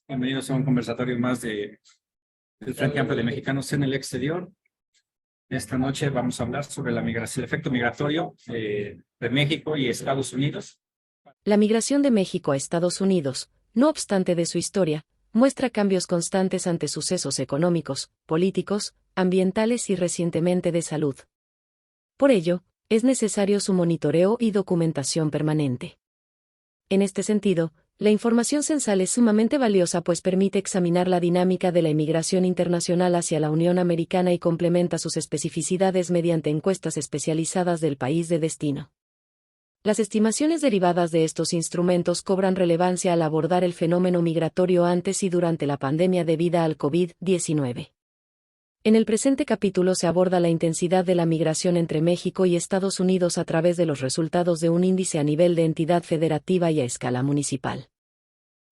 Bienvenidos a un conversatorio más del Frente Amplio de Mexicanos en el Exterior. Esta noche vamos a hablar sobre la migración, el efecto migratorio de México y Estados Unidos. La migración de México a Estados Unidos, no obstante de su historia, muestra cambios constantes ante sucesos económicos, políticos, ambientales y recientemente de salud. Por ello, es necesario su monitoreo y documentación permanente. En este sentido, la información censal es sumamente valiosa pues permite examinar la dinámica de la inmigración internacional hacia la Unión Americana y complementa sus especificidades mediante encuestas especializadas del país de destino. Las estimaciones derivadas de estos instrumentos cobran relevancia al abordar el fenómeno migratorio antes y durante la pandemia debida al COVID-19. En el presente capítulo se aborda la intensidad de la migración entre México y Estados Unidos a través de los resultados de un índice a nivel de entidad federativa y a escala municipal.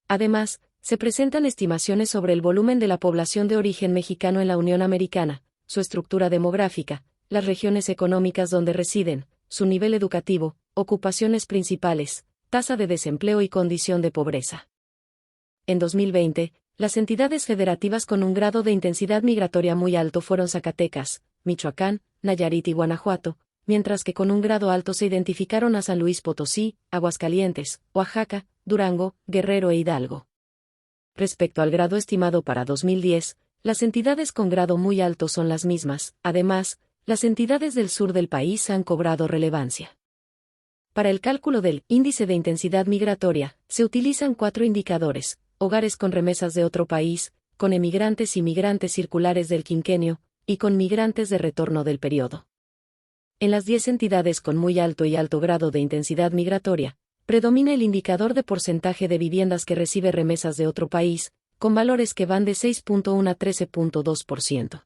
Además, se presentan estimaciones sobre el volumen de la población de origen mexicano en la Unión Americana, su estructura demográfica, las regiones económicas donde residen, su nivel educativo, ocupaciones principales, tasa de desempleo y condición de pobreza. En 2020, las entidades federativas con un grado de intensidad migratoria muy alto fueron Zacatecas, Michoacán, Nayarit y Guanajuato, mientras que con un grado alto se identificaron a San Luis Potosí, Aguascalientes, Oaxaca, Durango, Guerrero e Hidalgo. Respecto al grado estimado para 2010, las entidades con grado muy alto son las mismas. Además, las entidades del sur del país han cobrado relevancia. Para el cálculo del índice de intensidad migratoria, se utilizan 4 indicadores: hogares con remesas de otro país, con emigrantes y migrantes circulares del quinquenio, y con migrantes de retorno del periodo. En las 10 entidades con muy alto y alto grado de intensidad migratoria, predomina el indicador de porcentaje de viviendas que recibe remesas de otro país, con valores que van de 6.1 a 13.2%.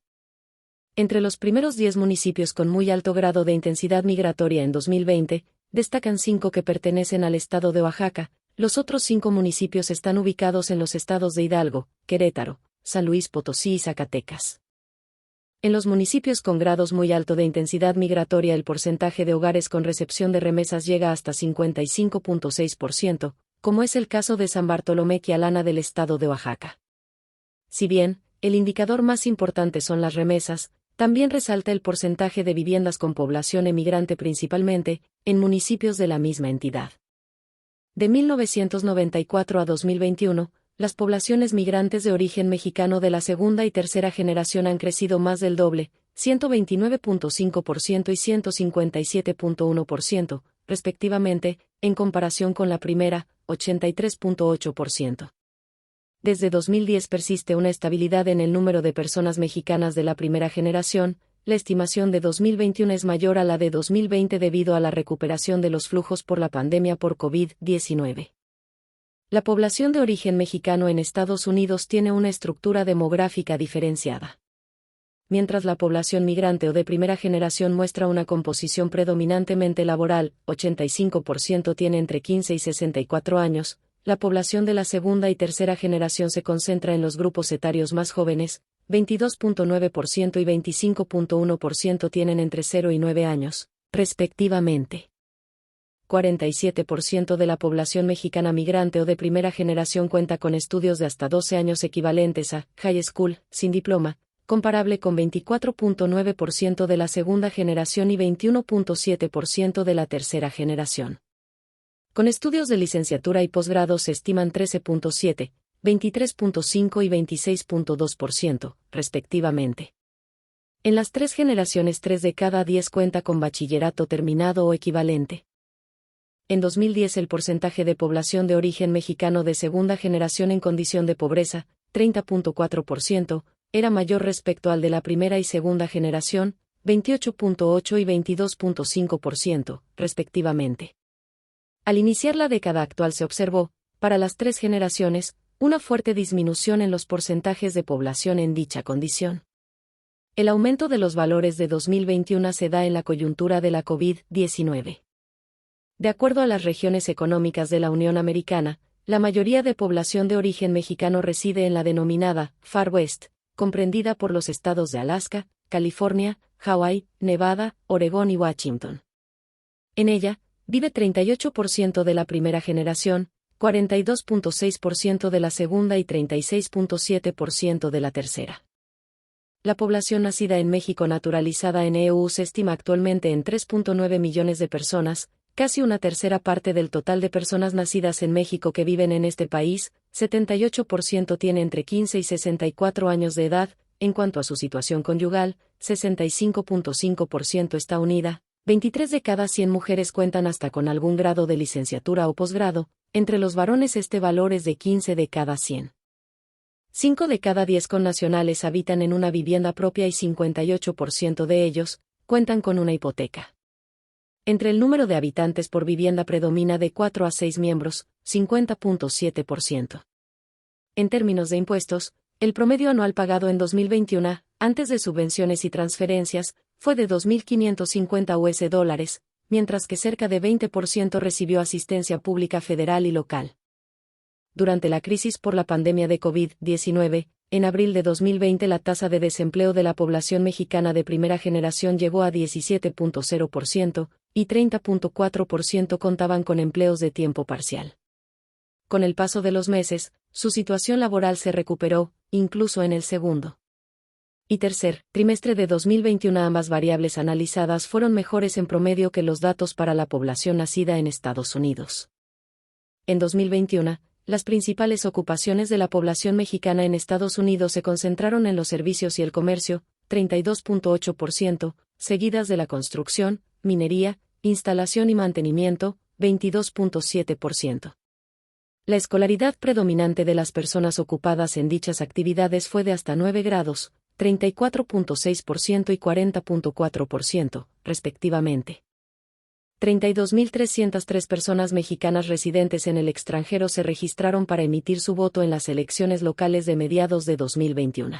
Entre los primeros 10 municipios con muy alto grado de intensidad migratoria en 2020, destacan 5 que pertenecen al estado de Oaxaca. Los otros 5 municipios están ubicados en los estados de Hidalgo, Querétaro, San Luis Potosí y Zacatecas. En los municipios con grados muy alto de intensidad migratoria el porcentaje de hogares con recepción de remesas llega hasta 55.6%, como es el caso de San Bartolomé Quialana del estado de Oaxaca. Si bien, el indicador más importante son las remesas, también resalta el porcentaje de viviendas con población emigrante principalmente, en municipios de la misma entidad. De 1994 a 2021, las poblaciones migrantes de origen mexicano de la segunda y tercera generación han crecido más del doble, 129.5% y 157.1%, respectivamente, en comparación con la primera, 83.8%. Desde 2010 persiste una estabilidad en el número de personas mexicanas de la primera generación. La estimación de 2021 es mayor a la de 2020 debido a la recuperación de los flujos por la pandemia por COVID-19. La población de origen mexicano en Estados Unidos tiene una estructura demográfica diferenciada. Mientras la población migrante o de primera generación muestra una composición predominantemente laboral, 85% tiene entre 15 y 64 años, la población de la segunda y tercera generación se concentra en los grupos etarios más jóvenes, 22.9% y 25.1% tienen entre 0 y 9 años, respectivamente. 47% de la población mexicana migrante o de primera generación cuenta con estudios de hasta 12 años equivalentes a high school, sin diploma, comparable con 24.9% de la segunda generación y 21.7% de la tercera generación. Con estudios de licenciatura y posgrado se estiman 13.7%, 23.5% y 26.2%, respectivamente. En las 3 generaciones 3 de cada 10 cuenta con bachillerato terminado o equivalente. En 2010 el porcentaje de población de origen mexicano de segunda generación en condición de pobreza, 30.4%, era mayor respecto al de la primera y segunda generación, 28.8% y 22.5%, respectivamente. Al iniciar la década actual se observó, para las 3 generaciones, una fuerte disminución en los porcentajes de población en dicha condición. El aumento de los valores de 2021 se da en la coyuntura de la COVID-19. De acuerdo a las regiones económicas de la Unión Americana, la mayoría de población de origen mexicano reside en la denominada Far West, comprendida por los estados de Alaska, California, Hawái, Nevada, Oregón y Washington. En ella, vive 38% de la primera generación, 42.6% de la segunda y 36.7% de la tercera. La población nacida en México naturalizada en EU se estima actualmente en 3.9 millones de personas, casi una tercera parte del total de personas nacidas en México que viven en este país. 78% tiene entre 15 y 64 años de edad. En cuanto a su situación conyugal, 65.5% está unida. 23 de cada 100 mujeres cuentan hasta con algún grado de licenciatura o posgrado. Entre los varones este valor es de 15 de cada 100. 5 de cada 10 connacionales habitan en una vivienda propia y 58% de ellos cuentan con una hipoteca. Entre el número de habitantes por vivienda predomina de 4 a 6 miembros, 50.7%. En términos de impuestos, el promedio anual pagado en 2021, antes de subvenciones y transferencias, fue de $2.550, mientras que cerca de 20% recibió asistencia pública federal y local. Durante la crisis por la pandemia de COVID-19, en abril de 2020 la tasa de desempleo de la población mexicana de primera generación llegó a 17.0% y 30.4% contaban con empleos de tiempo parcial. Con el paso de los meses, su situación laboral se recuperó, incluso en el segundo y tercer trimestre de 2021 ambas variables analizadas fueron mejores en promedio que los datos para la población nacida en Estados Unidos. En 2021, las principales ocupaciones de la población mexicana en Estados Unidos se concentraron en los servicios y el comercio, 32.8%, seguidas de la construcción, minería, instalación y mantenimiento, 22.7%. La escolaridad predominante de las personas ocupadas en dichas actividades fue de hasta 9 grados, 34.6% y 40.4%, respectivamente. 32.303 personas mexicanas residentes en el extranjero se registraron para emitir su voto en las elecciones locales de mediados de 2021.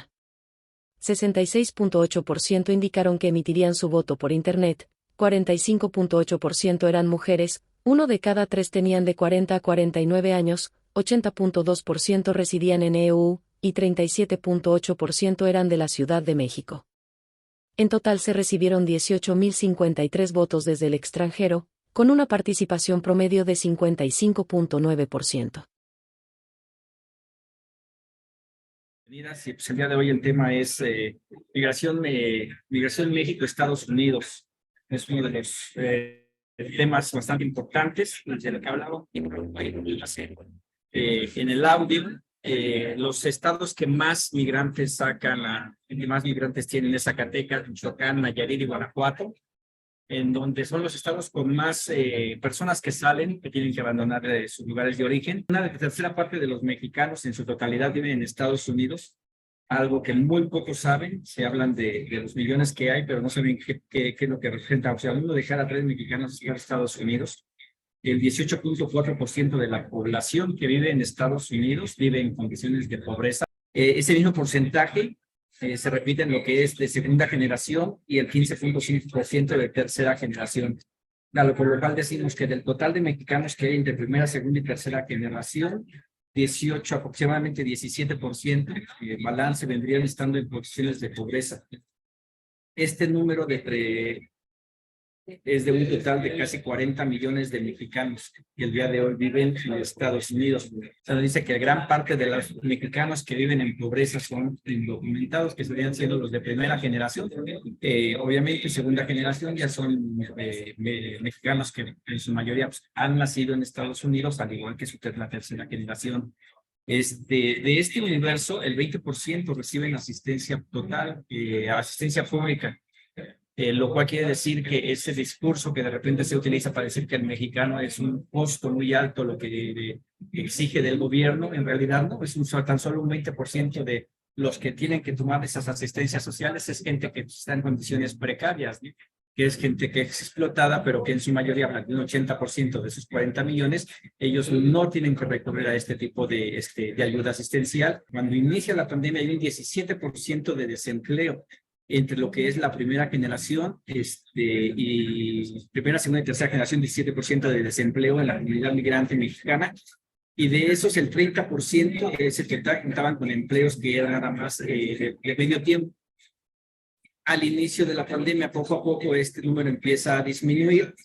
66.8% indicaron que emitirían su voto por Internet, 45.8% eran mujeres, 1 de cada 3 tenían de 40 a 49 años, 80.2% residían en EU, y 37.8% eran de la Ciudad de México. En total se recibieron 18.053 votos desde el extranjero, con una participación promedio de 55.9%. Sí, pues el día de hoy el tema es migración México-Estados Unidos. Es uno de los temas bastante importantes de lo que hablaba. En el audio, los estados que más migrantes que más migrantes tienen es Zacatecas, Michoacán, Nayarit y Guanajuato, en donde son los estados con más personas que salen, que tienen que abandonar sus lugares de origen. Una tercera parte de los mexicanos en su totalidad viven en Estados Unidos, algo que muy pocos saben. Se hablan de los millones que hay, pero no saben qué es lo que representa. O sea, uno de cada 3 mexicanos en Estados Unidos. El 18.4% de la población que vive en Estados Unidos vive en condiciones de pobreza. Ese mismo porcentaje se repite en lo que es de segunda generación y el 15.5% de tercera generación. Por lo cual decimos que del total de mexicanos que hay entre primera, segunda y tercera generación, aproximadamente 17% el balance vendrían estando en posiciones de pobreza. Este número es de un total de casi 40 millones de mexicanos que el día de hoy viven en Estados Unidos. Se nos dice que gran parte de los mexicanos que viven en pobreza son indocumentados, que serían siendo los de primera generación. Obviamente, segunda generación ya son mexicanos que en su mayoría pues, han nacido en Estados Unidos, al igual que la tercera generación. De este universo, el 20% reciben asistencia total, asistencia pública. Lo cual quiere decir que ese discurso que de repente se utiliza para decir que el mexicano es un costo muy alto lo que exige del gobierno, en realidad no, es tan solo un 20% de los que tienen que tomar esas asistencias sociales es gente que está en condiciones precarias, ¿no? Que es gente que es explotada, pero que en su mayoría, un 80% de esos 40 millones, ellos no tienen que recurrir a este tipo de ayuda asistencial. Cuando inicia la pandemia hay un 17% de desempleo entre lo que es la primera generación y primera, segunda y tercera generación, 17% de desempleo en la comunidad migrante mexicana, y de esos el 30% es el que contaban con empleos que eran nada más de medio tiempo. Al inicio de la pandemia, poco a poco, este número empieza a disminuir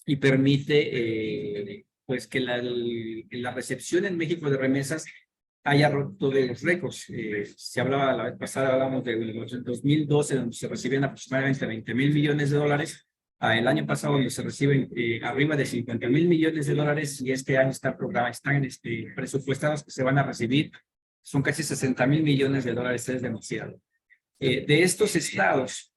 y permite pues que la recepción en México de remesas haya roto de los récords. Se hablaba la vez pasada, hablamos de 2012, donde se reciben aproximadamente 20,000 millones de dólares. El año pasado, donde se reciben arriba de 50,000 millones de dólares, y este año están presupuestados que se van a recibir, son casi 60,000 millones de dólares, es demasiado. De estos estados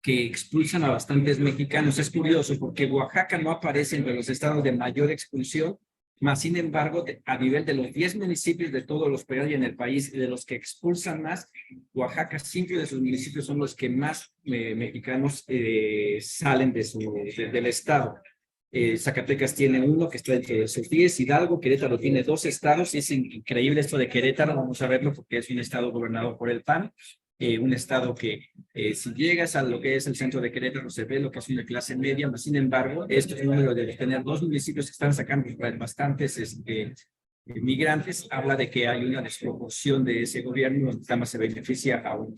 que expulsan a bastantes mexicanos, es curioso porque Oaxaca no aparece entre los estados de mayor expulsión, más sin embargo, a nivel de los 10 municipios de todos los que hay en el país, de los que expulsan más, Oaxaca, 5 de sus municipios son los que más mexicanos salen del estado. Zacatecas tiene uno que está dentro de esos 10, Hidalgo, Querétaro tiene 2 estados, y es increíble esto de Querétaro, vamos a verlo porque es un estado gobernado por el PAN, un estado que si llegas a lo que es el centro de Querétaro se ve lo que es una clase media, mas sin embargo, esto es un número de tener 2 municipios que están sacando bastantes migrantes, habla de que hay una desproporción de ese gobierno, donde nada más se beneficia a uno.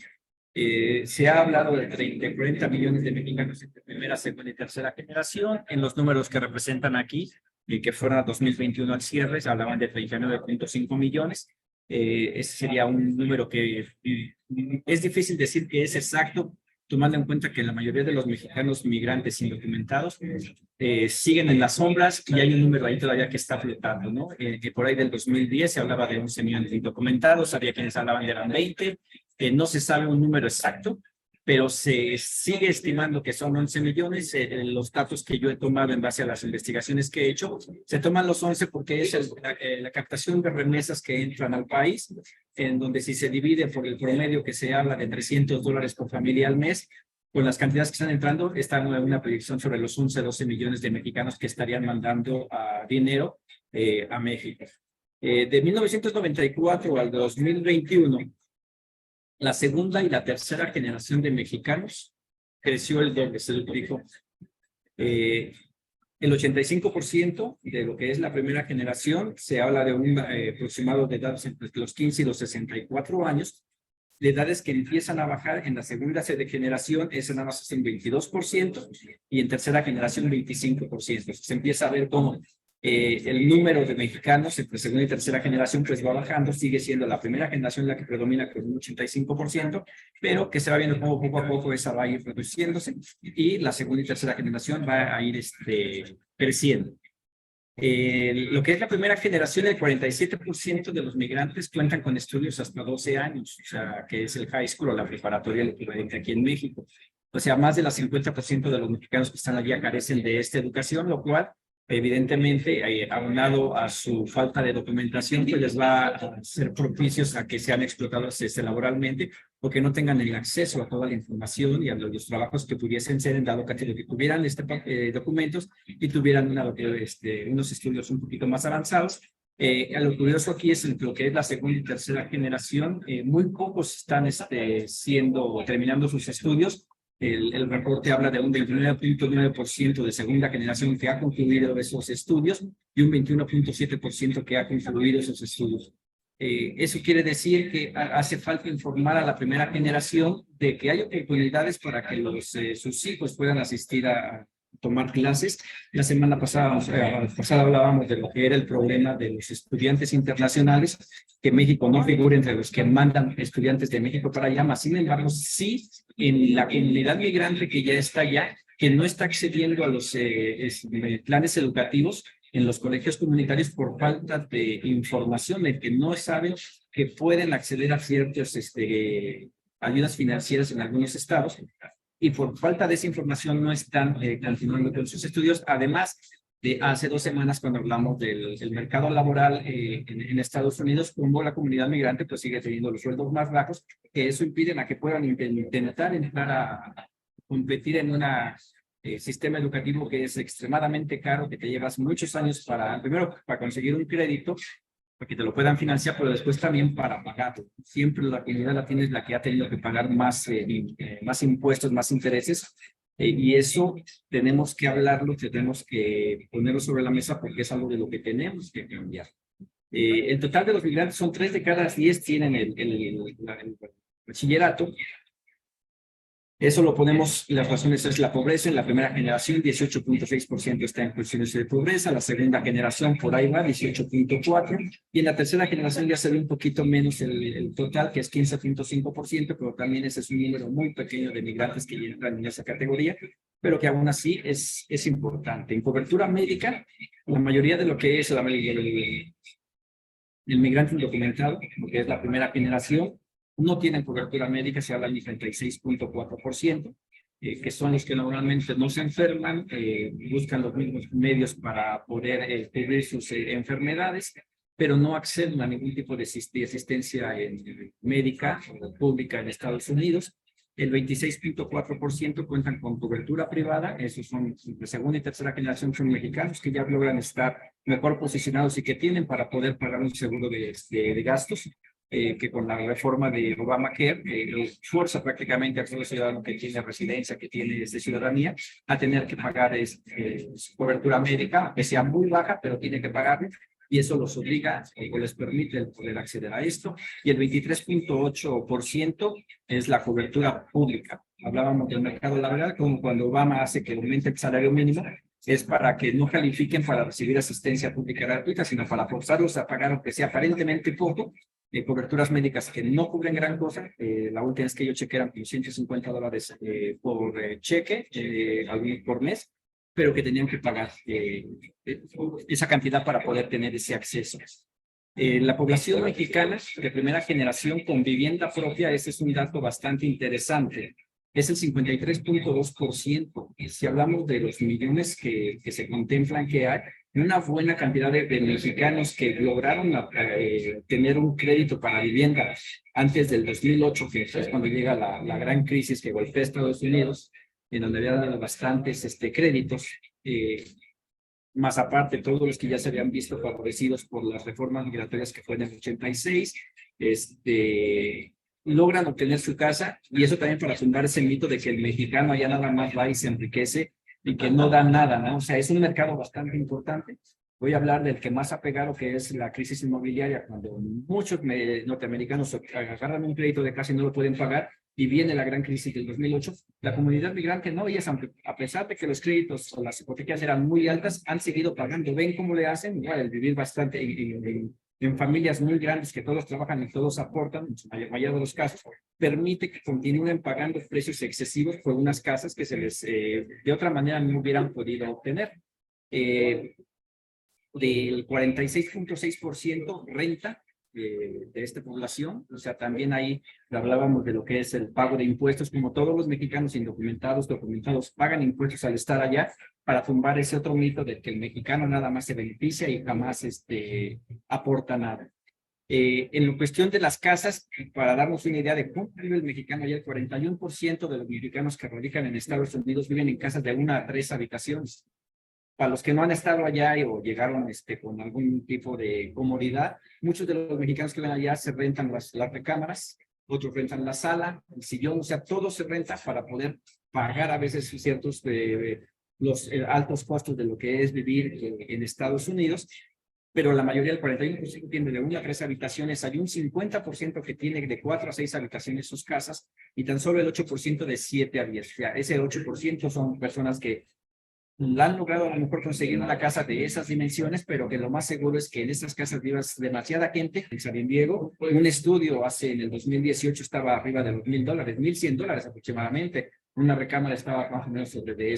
Se ha hablado de 40 millones de mexicanos de primera, segunda y tercera generación. En los números que representan aquí, que fueron a 2021 al cierre, se hablaban de 39,5 millones. Ese sería un número que es difícil decir que es exacto, tomando en cuenta que la mayoría de los mexicanos migrantes indocumentados siguen en las sombras, y hay un número ahí todavía que está flotando, ¿no? Que por ahí del 2010 se hablaba de 11 millones de indocumentados, había quienes hablaban de eran 20, no se sabe un número exacto, pero se sigue estimando que son 11 millones. Los datos que yo he tomado en base a las investigaciones que he hecho, se toman los 11 porque es la captación de remesas que entran al país, en donde si se divide por el promedio que se habla de $300 por familia al mes, con las cantidades que están entrando, está una proyección sobre los 11-12 millones de mexicanos que estarían mandando dinero a México. De 1994 al 2021, la segunda y la tercera generación de mexicanos creció el doble, se duplicó. El 85% de lo que es la primera generación, se habla de un aproximado de edades entre los 15 y los 64 años, de edades que empiezan a bajar. En la segunda generación, ese nada más es un 22%, y en tercera generación 25%. Se empieza a ver cómo el número de mexicanos entre segunda y tercera generación pues va bajando, sigue siendo la primera generación la que predomina con un 85%, pero que se va viendo cómo poco a poco esa va a ir reduciéndose, y la segunda y tercera generación va a ir creciendo. Lo que es la primera generación, el 47% de los migrantes cuentan con estudios hasta 12 años, o sea, que es el high school o la preparatoria, el equivalente aquí en México. O sea, más del 50% de los mexicanos que están allá carecen de esta educación, lo cual, evidentemente, aunado a su falta de documentación, pues les va a ser propicios a que sean explotados laboralmente, o que no tengan el acceso a toda la información y a los trabajos que pudiesen ser, en dado caso de que tuvieran documentos y tuvieran unos estudios un poquito más avanzados. Lo curioso aquí es lo que es la segunda y tercera generación. Muy pocos están terminando sus estudios. El reporte habla de un 29,9% de segunda generación que ha concluido esos estudios, y un 21,7% que ha concluido esos estudios. Eso quiere decir que hace falta informar a la primera generación de que hay oportunidades para que sus hijos puedan asistir a tomar clases. La semana pasada hablábamos de lo que era el problema de los estudiantes internacionales, que México no figura entre los que mandan estudiantes de México para allá, más sin embargo, sí en la comunidad migrante que ya está allá, que no está accediendo a los planes educativos en los colegios comunitarios por falta de información, de que no saben que pueden acceder a ciertas ayudas financieras en algunos estados, y por falta de esa información no están continuando con sus estudios. Además de hace 2 semanas, cuando hablamos del mercado laboral en Estados Unidos, como la comunidad migrante pues sigue teniendo los sueldos más bajos, que eso impiden a que puedan intentar entrar a competir en una sistema educativo que es extremadamente caro, que te llevas muchos años primero para conseguir un crédito, para que te lo puedan financiar, pero después también para pagarlo. Siempre la comunidad latina es la que ha tenido que pagar más impuestos, más intereses, y eso tenemos que hablarlo, tenemos que ponerlo sobre la mesa, porque es algo de lo que tenemos que cambiar. El total de los migrantes son 3 de cada 10 tienen el bachillerato, Eso lo ponemos, las razones es la pobreza. En la primera generación, 18.6% está en cuestiones de pobreza. La segunda generación, por ahí va, 18.4%. Y en la tercera generación ya se ve un poquito menos el total, que es 15.5%, pero también ese es un número muy pequeño de migrantes que entran en esa categoría, pero que aún así es importante. En cobertura médica, la mayoría de lo que es el migrante indocumentado, que es la primera generación, no tienen cobertura médica, se habla del 36.4%, que son los que normalmente no se enferman, buscan los mismos medios para poder cubrir sus enfermedades, pero no acceden a ningún tipo de asistencia médica o pública en Estados Unidos. El 26.4% cuentan con cobertura privada, esos son de segunda y tercera generación, son mexicanos que ya logran estar mejor posicionados y que tienen para poder pagar un seguro de gastos, que con la reforma de Obamacare fuerza prácticamente a todo ciudadano que tiene residencia, que tiene ciudadanía, a tener que pagar su cobertura médica, que sea muy baja, pero tiene que pagar, y eso los obliga o les permite el poder acceder a esto. Y el 23.8% es la cobertura pública. Hablábamos del mercado laboral, como cuando Obama hace que aumente el salario mínimo, es para que no califiquen para recibir asistencia pública gratuita, sino para forzarlos a pagar, aunque sea aparentemente poco, coberturas médicas que no cubren gran cosa. La última vez que yo chequé eran $150 por cheque, por mes, pero que tenían que pagar esa cantidad para poder tener ese acceso. La población mexicana de primera generación con vivienda propia, ese es un dato bastante interesante, es el 53.2%. Si hablamos de los millones que se contemplan que hay, una buena cantidad de mexicanos que lograron tener un crédito para vivienda antes del 2008, que es cuando llega la gran crisis que golpea a Estados Unidos, en donde había dado bastantes créditos, más aparte todos los que ya se habían visto favorecidos por las reformas migratorias que fue en el 86, logran obtener su casa, y eso también para fundar ese mito de que el mexicano allá nada más va y se enriquece y que no da nada, ¿no? O sea, es un mercado bastante importante. Voy a hablar del que más ha pegado, que es la crisis inmobiliaria, cuando muchos norteamericanos agarran un crédito de casa y no lo pueden pagar, y viene la gran crisis del 2008, la comunidad migrante no, ellas, a pesar de que los créditos o las hipotecas eran muy altas, han seguido pagando. ¿Ven cómo le hacen? Igual, el vivir bastante en familias muy grandes que todos trabajan y todos aportan, en la mayoría de los casos, permite que continúen pagando precios excesivos por unas casas que se les, de otra manera, no hubieran podido obtener. Del 46.6% renta de esta población, o sea, también ahí hablábamos de lo que es el pago de impuestos, como todos los mexicanos indocumentados, documentados, pagan impuestos al estar allá, para tumbar ese otro mito de que el mexicano nada más se beneficia y jamás aporta nada. En la cuestión de las casas, para darnos una idea de cómo vive el mexicano, ya el 41% de los mexicanos que radican en Estados Unidos viven en casas de 1 a 3 habitaciones. Para los que no han estado allá o llegaron con algún tipo de comodidad, muchos de los mexicanos que ven allá se rentan las recámaras, otros rentan la sala, el sillón, o sea, todo se renta para poder pagar a veces ciertos los altos costos de lo que es vivir en Estados Unidos, pero la mayoría, el 41% tiene de 1 a 3 habitaciones, hay un 50% que tiene de 4 a 6 habitaciones sus casas, y tan solo el 8% de 7 a 10. O sea, ese 8% son personas que la han logrado a lo mejor conseguir una casa de esas dimensiones, pero que lo más seguro es que en estas casas vivas demasiada gente. En San Diego, un estudio en el 2018 estaba arriba de los $1,000, $1,100 aproximadamente. Una recámara estaba más o menos sobre de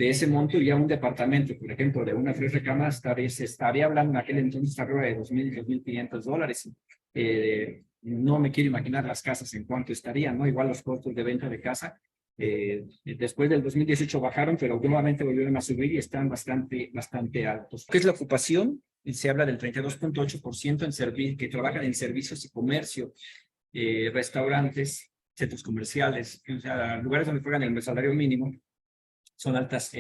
ese monto, y ya un departamento, por ejemplo, de 1 a 3 recámaras, se estaría hablando en aquel entonces arriba de $2,000, $2,500. No me quiero imaginar las casas en cuánto estarían, ¿no? Igual los costos de venta de casa. Después del 2018 bajaron, pero nuevamente volvieron a subir y están bastante altos. ¿Qué es la ocupación? Se habla del 32.8% que trabajan en servicios y comercio, restaurantes, centros comerciales, o sea, lugares donde pagan el salario mínimo. Son altas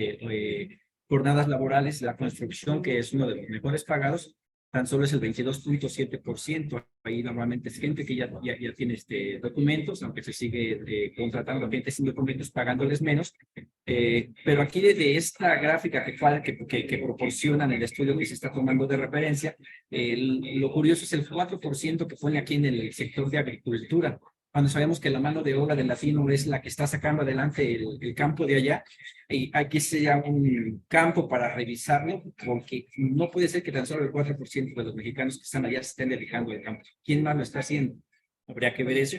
jornadas laborales. La construcción, que es uno de los mejores pagados, tan solo es el 22.7%. Ahí normalmente es gente que ya tiene documentos, aunque se sigue contratando a gente sin documentos, pagándoles menos. Pero aquí de esta gráfica que proporcionan el estudio que se está tomando de referencia, lo curioso es el 4% que pone aquí en el sector de agricultura. cuando sabemos que la mano de obra del latino es la que está sacando adelante el campo de allá, y hay que ser un campo para revisarlo, porque no puede ser que tan solo el 4% de los mexicanos que están allá se estén dedicando al campo. ¿Quién más lo está haciendo? Habría que ver eso.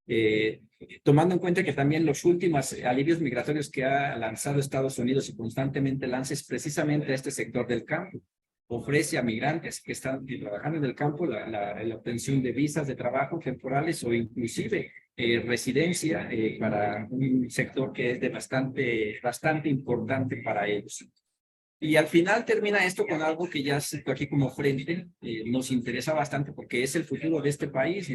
Eh, Tomando en cuenta que también los últimos alivios migratorios que ha lanzado Estados Unidos y constantemente lanza es precisamente a este sector del campo. Ofrece a migrantes que están trabajando en el campo la obtención de visas de trabajo temporales o inclusive residencia para un sector que es de bastante importante para ellos. Y al final termina esto con algo que ya se aquí como frente, nos interesa bastante porque es el futuro de este país.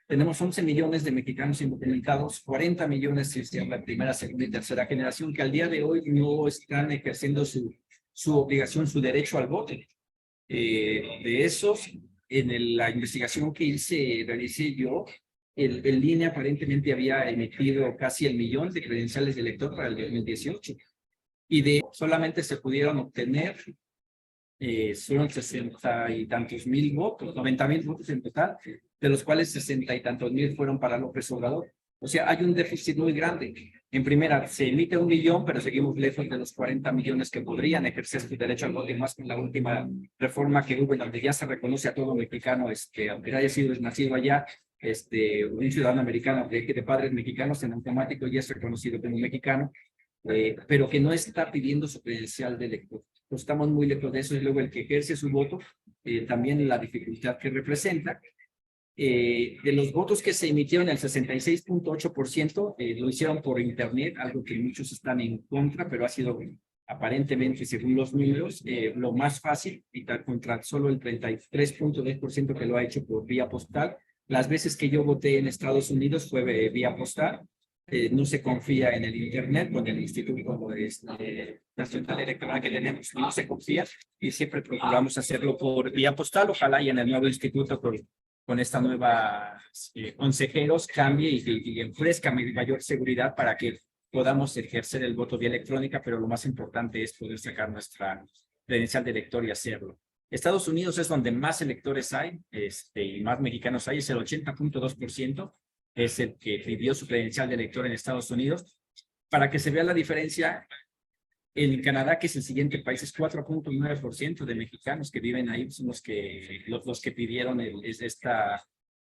Tenemos 11 millones de mexicanos indocumentados, 40 millones en la primera, segunda y tercera generación que al día de hoy no están ejerciendo su obligación, su derecho al voto. De esos, en la investigación que realicé yo, el INE aparentemente había emitido casi 1 millón de credenciales de elector para el 2018 y de solamente se pudieron obtener fueron 60 y tantos mil votos, 90,000 votos en total, de los cuales 60 y tantos mil fueron para López Obrador. O sea, hay un déficit muy grande. En primera, se emite 1 millón, pero seguimos lejos de los 40 millones que podrían ejercer su derecho al voto, y más con la última reforma que hubo, en donde ya se reconoce a todo mexicano, aunque haya sido nacido allá, un ciudadano americano de padres mexicanos, en automático ya es reconocido como mexicano, pero que no está pidiendo su credencial de elector. Pues estamos muy lejos de eso, y luego el que ejerce su voto, también la dificultad que representa. De los votos que se emitieron, el 66.8% lo hicieron por internet, algo que muchos están en contra, pero ha sido aparentemente, según los números, lo más fácil, y contra solo el 33.2% que lo ha hecho por vía postal. Las veces que yo voté en Estados Unidos fue vía postal. No se confía en el internet, con el Instituto Nacional Electoral que tenemos, no se confía, y siempre procuramos hacerlo por vía postal. Ojalá y en el nuevo instituto con esta nueva consejeros cambie y ofrezca mayor seguridad para que podamos ejercer el voto vía electrónica, pero lo más importante es poder sacar nuestra credencial de elector y hacerlo. Estados Unidos es donde más electores hay, y más mexicanos hay, es el 80.2%, es el que pidió su credencial de elector en Estados Unidos. Para que se vea la diferencia, en Canadá, que es el siguiente país, es 4.9% de mexicanos que viven ahí, son los que pidieron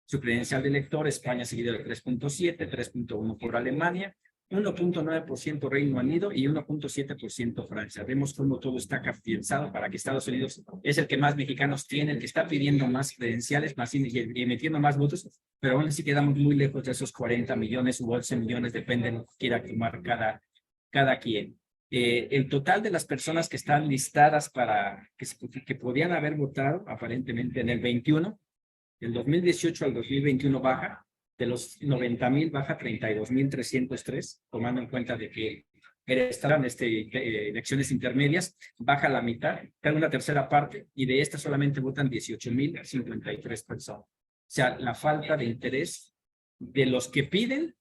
su credencial de elector. España seguido de 3.7, 3.1 por Alemania, 1.9% Reino Unido y 1.7% Francia. Vemos cómo todo está capitalizado para que Estados Unidos es el que más mexicanos tiene, el que está pidiendo más credenciales, y metiendo más votos, pero aún así quedamos muy lejos de esos 40 millones u 11 millones, depende de lo que quiera tomar cada quien. El total de las personas que están listadas que podían haber votado aparentemente en el 21, del 2018 al 2021 baja, de los 90,000 baja 32,303, tomando en cuenta de que estaban elecciones intermedias, baja la mitad, cada una tercera parte, y de estas solamente votan 18,053 personas. O sea, la falta de interés de los que piden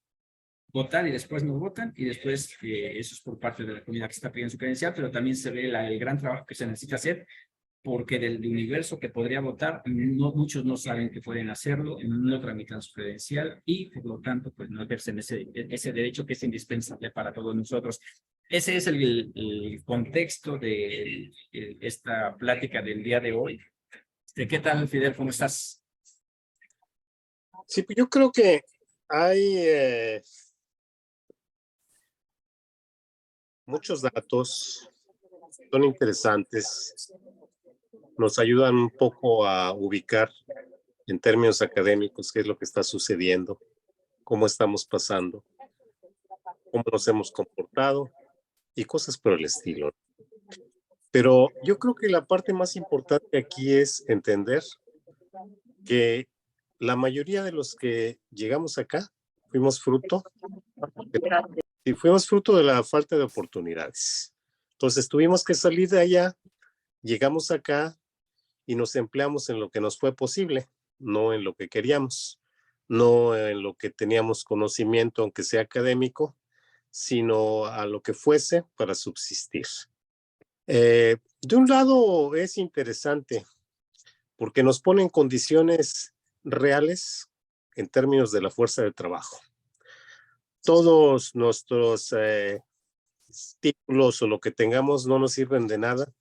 votar y después no votan, y después eso es por parte de la comunidad que está pidiendo su credencial, pero también se ve el gran trabajo que se necesita hacer, porque del universo que podría votar, muchos no saben que pueden hacerlo, no tramitan su credencial y por lo tanto pues no ejercen ese derecho que es indispensable para todos nosotros. Ese es el contexto de esta plática del día de hoy. ¿Qué tal, Fidel? ¿Cómo estás? Sí, pues yo creo que hay muchos datos, son interesantes, nos ayudan un poco a ubicar en términos académicos qué es lo que está sucediendo, cómo estamos pasando, cómo nos hemos comportado y cosas por el estilo. Pero yo creo que la parte más importante aquí es entender que la mayoría de los que llegamos acá fuimos fruto de la falta de oportunidades. Entonces tuvimos que salir de allá, llegamos acá y nos empleamos en lo que nos fue posible, no en lo que queríamos, no en lo que teníamos conocimiento, aunque sea académico, sino a lo que fuese para subsistir. De un lado es interesante porque nos pone en condiciones reales en términos de la fuerza de trabajo. Todos nuestros títulos o lo que tengamos no nos sirven de nada.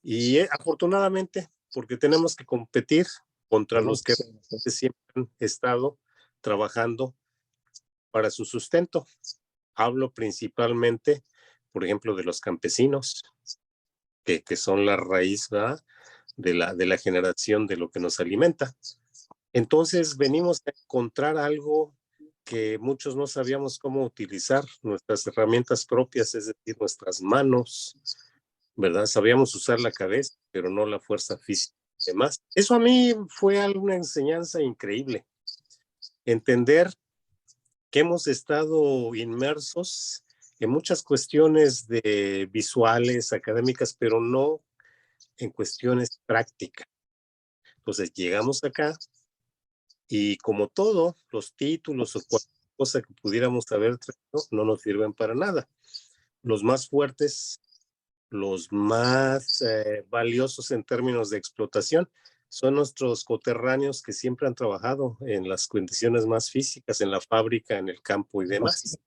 Y afortunadamente, porque tenemos que competir contra los que siempre han estado trabajando para su sustento. Hablo principalmente, por ejemplo, de los campesinos, que son la raíz, ¿verdad?, de la generación de lo que nos alimenta. Entonces venimos a encontrar algo que muchos no sabíamos cómo utilizar, nuestras herramientas propias, es decir, nuestras manos, ¿verdad? Sabíamos usar la cabeza, pero no la fuerza física y demás. Eso a mí fue una enseñanza increíble. Entender que hemos estado inmersos en muchas cuestiones de visuales, académicas, pero no en cuestiones prácticas. Entonces llegamos acá y como todo, los títulos o cualquier cosa que pudiéramos haber traído no nos sirven para nada. Los más fuertes, los más valiosos en términos de explotación, son nuestros coterráneos que siempre han trabajado en las condiciones más físicas, en la fábrica, en el campo y demás.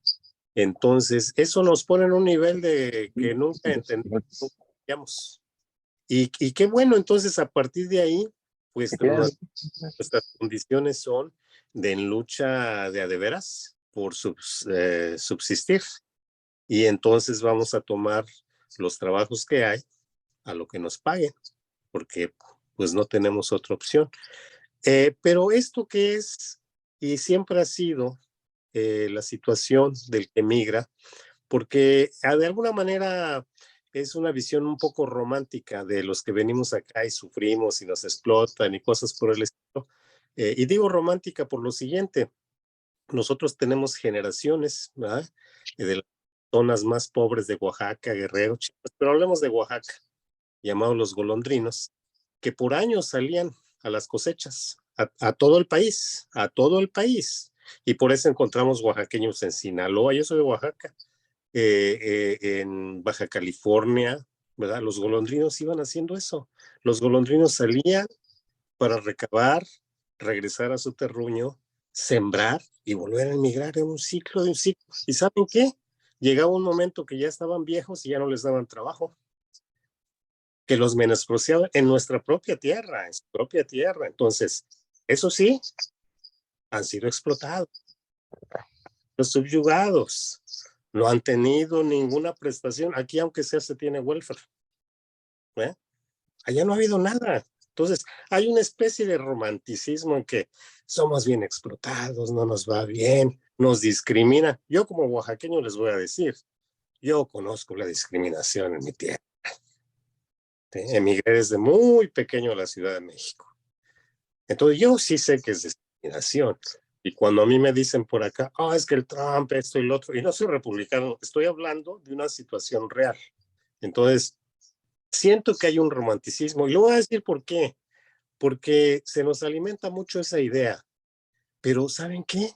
Entonces, eso nos pone en un nivel de que nunca entendíamos. Y qué bueno, entonces, a partir de ahí, pues nuestras condiciones son de lucha de a de veras por subsistir. Y entonces vamos a tomar los trabajos que hay a lo que nos paguen, porque pues no tenemos otra opción. Pero esto que es, y siempre ha sido la situación del que migra, porque de alguna manera es una visión un poco romántica de los que venimos acá y sufrimos y nos explotan y cosas por el estilo. Y digo romántica por lo siguiente, nosotros tenemos generaciones, ¿verdad?, de las zonas más pobres de Oaxaca, Guerrero, Chiapas, pero hablemos de Oaxaca, llamados los golondrinos, que por años salían a las cosechas, a todo el país, a todo el país. Y por eso encontramos oaxaqueños en Sinaloa, yo soy de Oaxaca, en Baja California, ¿verdad? Los golondrinos iban haciendo eso. Los golondrinos salían para recabar, regresar a su terruño, sembrar y volver a emigrar en un ciclo de un ciclo. ¿Y saben qué? Llegaba un momento que ya estaban viejos y ya no les daban trabajo, que los menospreciaban en nuestra propia tierra, en su propia tierra. Entonces, eso sí, han sido explotados, los subyugados, no han tenido ninguna prestación. Aquí, aunque sea, se tiene welfare. ¿Eh? Allá no ha habido nada. Entonces, hay una especie de romanticismo en que somos bien explotados, no nos va bien, nos discriminan. Yo como oaxaqueño les voy a decir, yo conozco la discriminación en mi tierra. Emigré desde muy pequeño a la Ciudad de México. Entonces, yo sí sé que es discriminación. Y cuando a mí me dicen por acá, es que el Trump, esto y lo otro, y no soy republicano, estoy hablando de una situación real. Entonces, siento que hay un romanticismo, y lo voy a decir por qué. Porque se nos alimenta mucho esa idea. Pero ¿saben qué?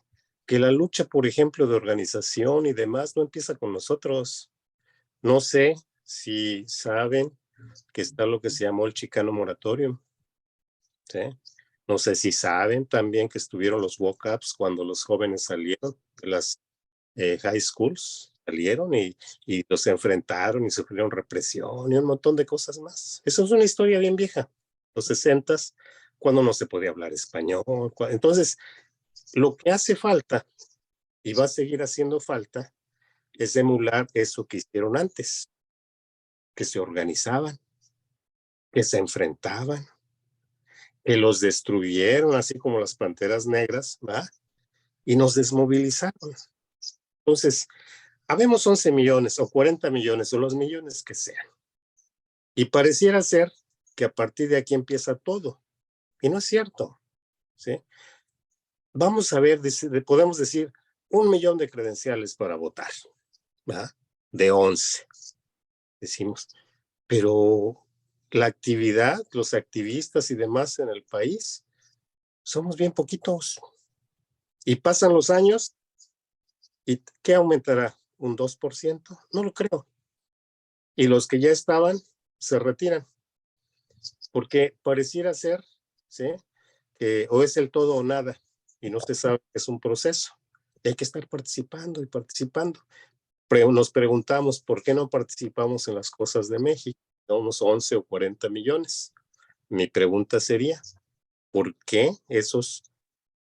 Que la lucha, por ejemplo, de organización y demás no empieza con nosotros. No sé si saben que está lo que se llamó el Chicano Moratorium, ¿sí? No sé si saben también que estuvieron los walk-ups cuando los jóvenes salieron de las high schools, salieron y los enfrentaron y sufrieron represión y un montón de cosas más. Eso es una historia bien vieja, los 60s, cuando no se podía hablar español. Entonces, lo que hace falta y va a seguir haciendo falta es emular eso que hicieron antes, que se organizaban, que se enfrentaban, que los destruyeron, así como las Panteras Negras, ¿va? Y nos desmovilizaron. Entonces, habemos 11 millones o 40 millones o los millones que sean. Y pareciera ser que a partir de aquí empieza todo. Y no es cierto, ¿sí? Vamos a ver, podemos decir 1 millón de credenciales para votar, ¿verdad? De 11, decimos. Pero la actividad, los activistas y demás en el país, somos bien poquitos. Y pasan los años, ¿y qué aumentará? ¿Un 2%? No lo creo. Y los que ya estaban se retiran. Porque pareciera ser, ¿sí?, que o es el todo o nada. y no se sabe que es un proceso. Y hay que estar participando y participando. Nos preguntamos por qué no participamos en las cosas de México, unos 11 o 40 millones. Mi pregunta sería, ¿por qué esos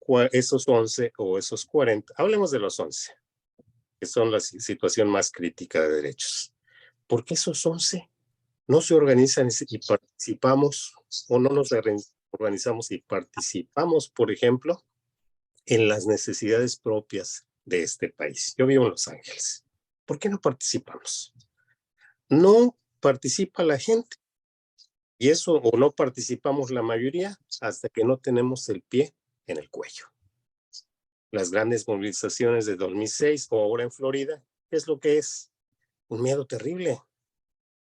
11 o esos 40? Hablemos de los 11, que son la situación más crítica de derechos. ¿Por qué esos 11 no se organizan y participamos, o no nos organizamos y participamos, por ejemplo, en las necesidades propias de este país? Yo vivo en Los Ángeles. ¿Por qué no participamos? No participa la gente. Y eso, o no participamos la mayoría, hasta que no tenemos el pie en el cuello. Las grandes movilizaciones de 2006 o ahora en Florida, ¿qué es lo que es? Un miedo terrible.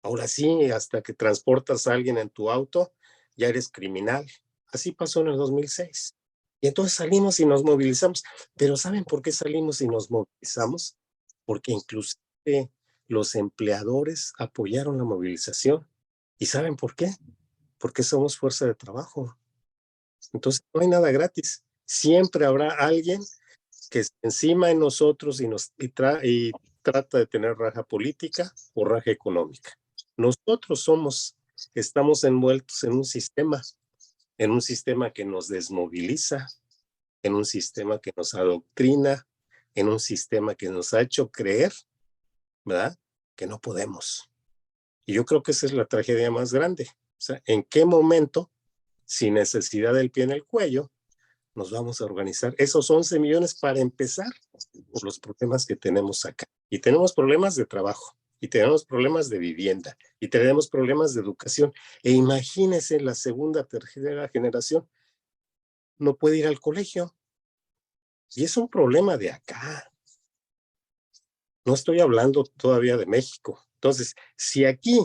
Ahora sí, hasta que transportas a alguien en tu auto, ya eres criminal. Así pasó en el 2006. Y entonces salimos y nos movilizamos. Pero ¿saben por qué salimos y nos movilizamos? Porque inclusive los empleadores apoyaron la movilización. ¿Y saben por qué? Porque somos fuerza de trabajo. Entonces no hay nada gratis. Siempre habrá alguien que se encima de nosotros y trata de tener raja política o raja económica. Nosotros estamos envueltos en un sistema que nos desmoviliza, en un sistema que nos adoctrina, en un sistema que nos ha hecho creer, ¿verdad?, que no podemos. Y yo creo que esa es la tragedia más grande. O sea, ¿en qué momento, sin necesidad del pie en el cuello, nos vamos a organizar esos 11 millones para empezar por los problemas que tenemos acá? Y tenemos problemas de trabajo, y tenemos problemas de vivienda, y tenemos problemas de educación. E imagínense, la segunda, tercera generación no puede ir al colegio. Y es un problema de acá. No estoy hablando todavía de México. Entonces, si aquí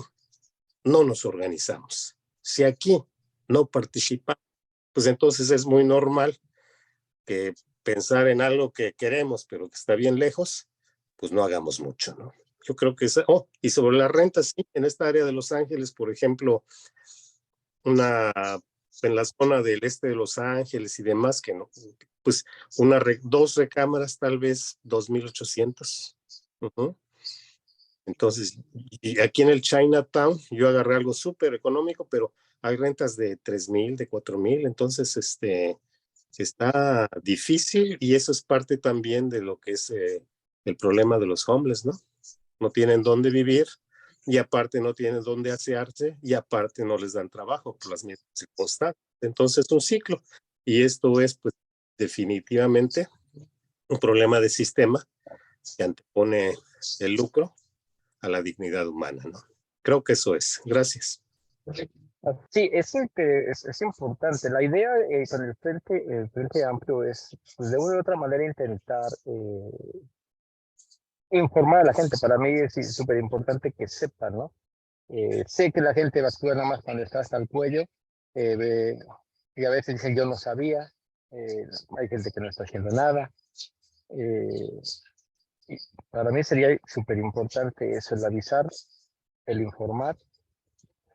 no nos organizamos, si aquí no participamos, pues entonces es muy normal que pensar en algo que queremos, pero que está bien lejos, pues no hagamos mucho, ¿no? Yo creo que y sobre las rentas, sí, en esta área de Los Ángeles, por ejemplo, en la zona del este de Los Ángeles y demás, que no, pues dos recámaras, tal vez 2,800. Entonces, y aquí en el Chinatown, yo agarré algo súper económico, pero hay rentas de 3,000, de 4,000, entonces está difícil, y eso es parte también de lo que es el problema de los homeless, ¿no? No tienen dónde vivir, y aparte no tienen dónde asearse, y aparte no les dan trabajo por las mismas circunstancias. Entonces, un ciclo, y esto es, pues, definitivamente un problema de sistema que antepone el lucro a la dignidad humana, ¿no? Creo que eso es. Gracias. Sí, es importante. La idea con el frente Amplio es, pues, de una u otra manera intentar informar a la gente. Para mí es súper importante que sepan, ¿no? Sé que la gente actúa nada más cuando está hasta el cuello, y a veces dicen yo no sabía, hay gente que no está haciendo nada. Y para mí sería súper importante eso, el avisar, el informar,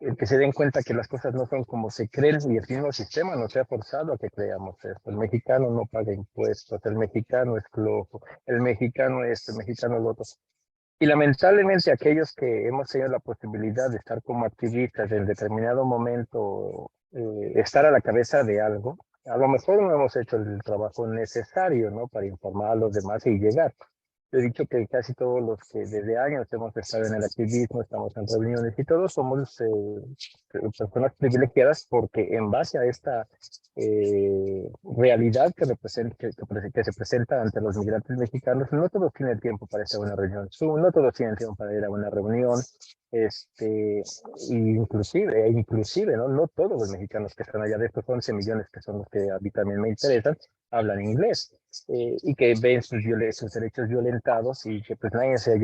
el que se den cuenta que las cosas no son como se creen, y el mismo sistema nos ha forzado a que creamos esto. El mexicano no paga impuestos, el mexicano es flojo, el mexicano esto, el mexicano lo otro. Y lamentablemente aquellos que hemos tenido la posibilidad de estar como activistas en determinado momento, estar a la cabeza de algo, a lo mejor no hemos hecho el trabajo necesario, ¿no?, para informar a los demás y llegar. Yo he dicho que casi todos los que desde años hemos estado en el activismo, estamos en reuniones y todos somos personas privilegiadas, porque en base a esta realidad que se presenta ante los migrantes mexicanos, no todos tienen tiempo para estar en una reunión Zoom, no todos tienen tiempo para ir a una reunión, inclusive, ¿no? No todos los mexicanos que están allá, de estos 11 millones que son los que a mí también me interesan, hablan inglés, y que ven sus derechos violentados, y que pues nadie se ha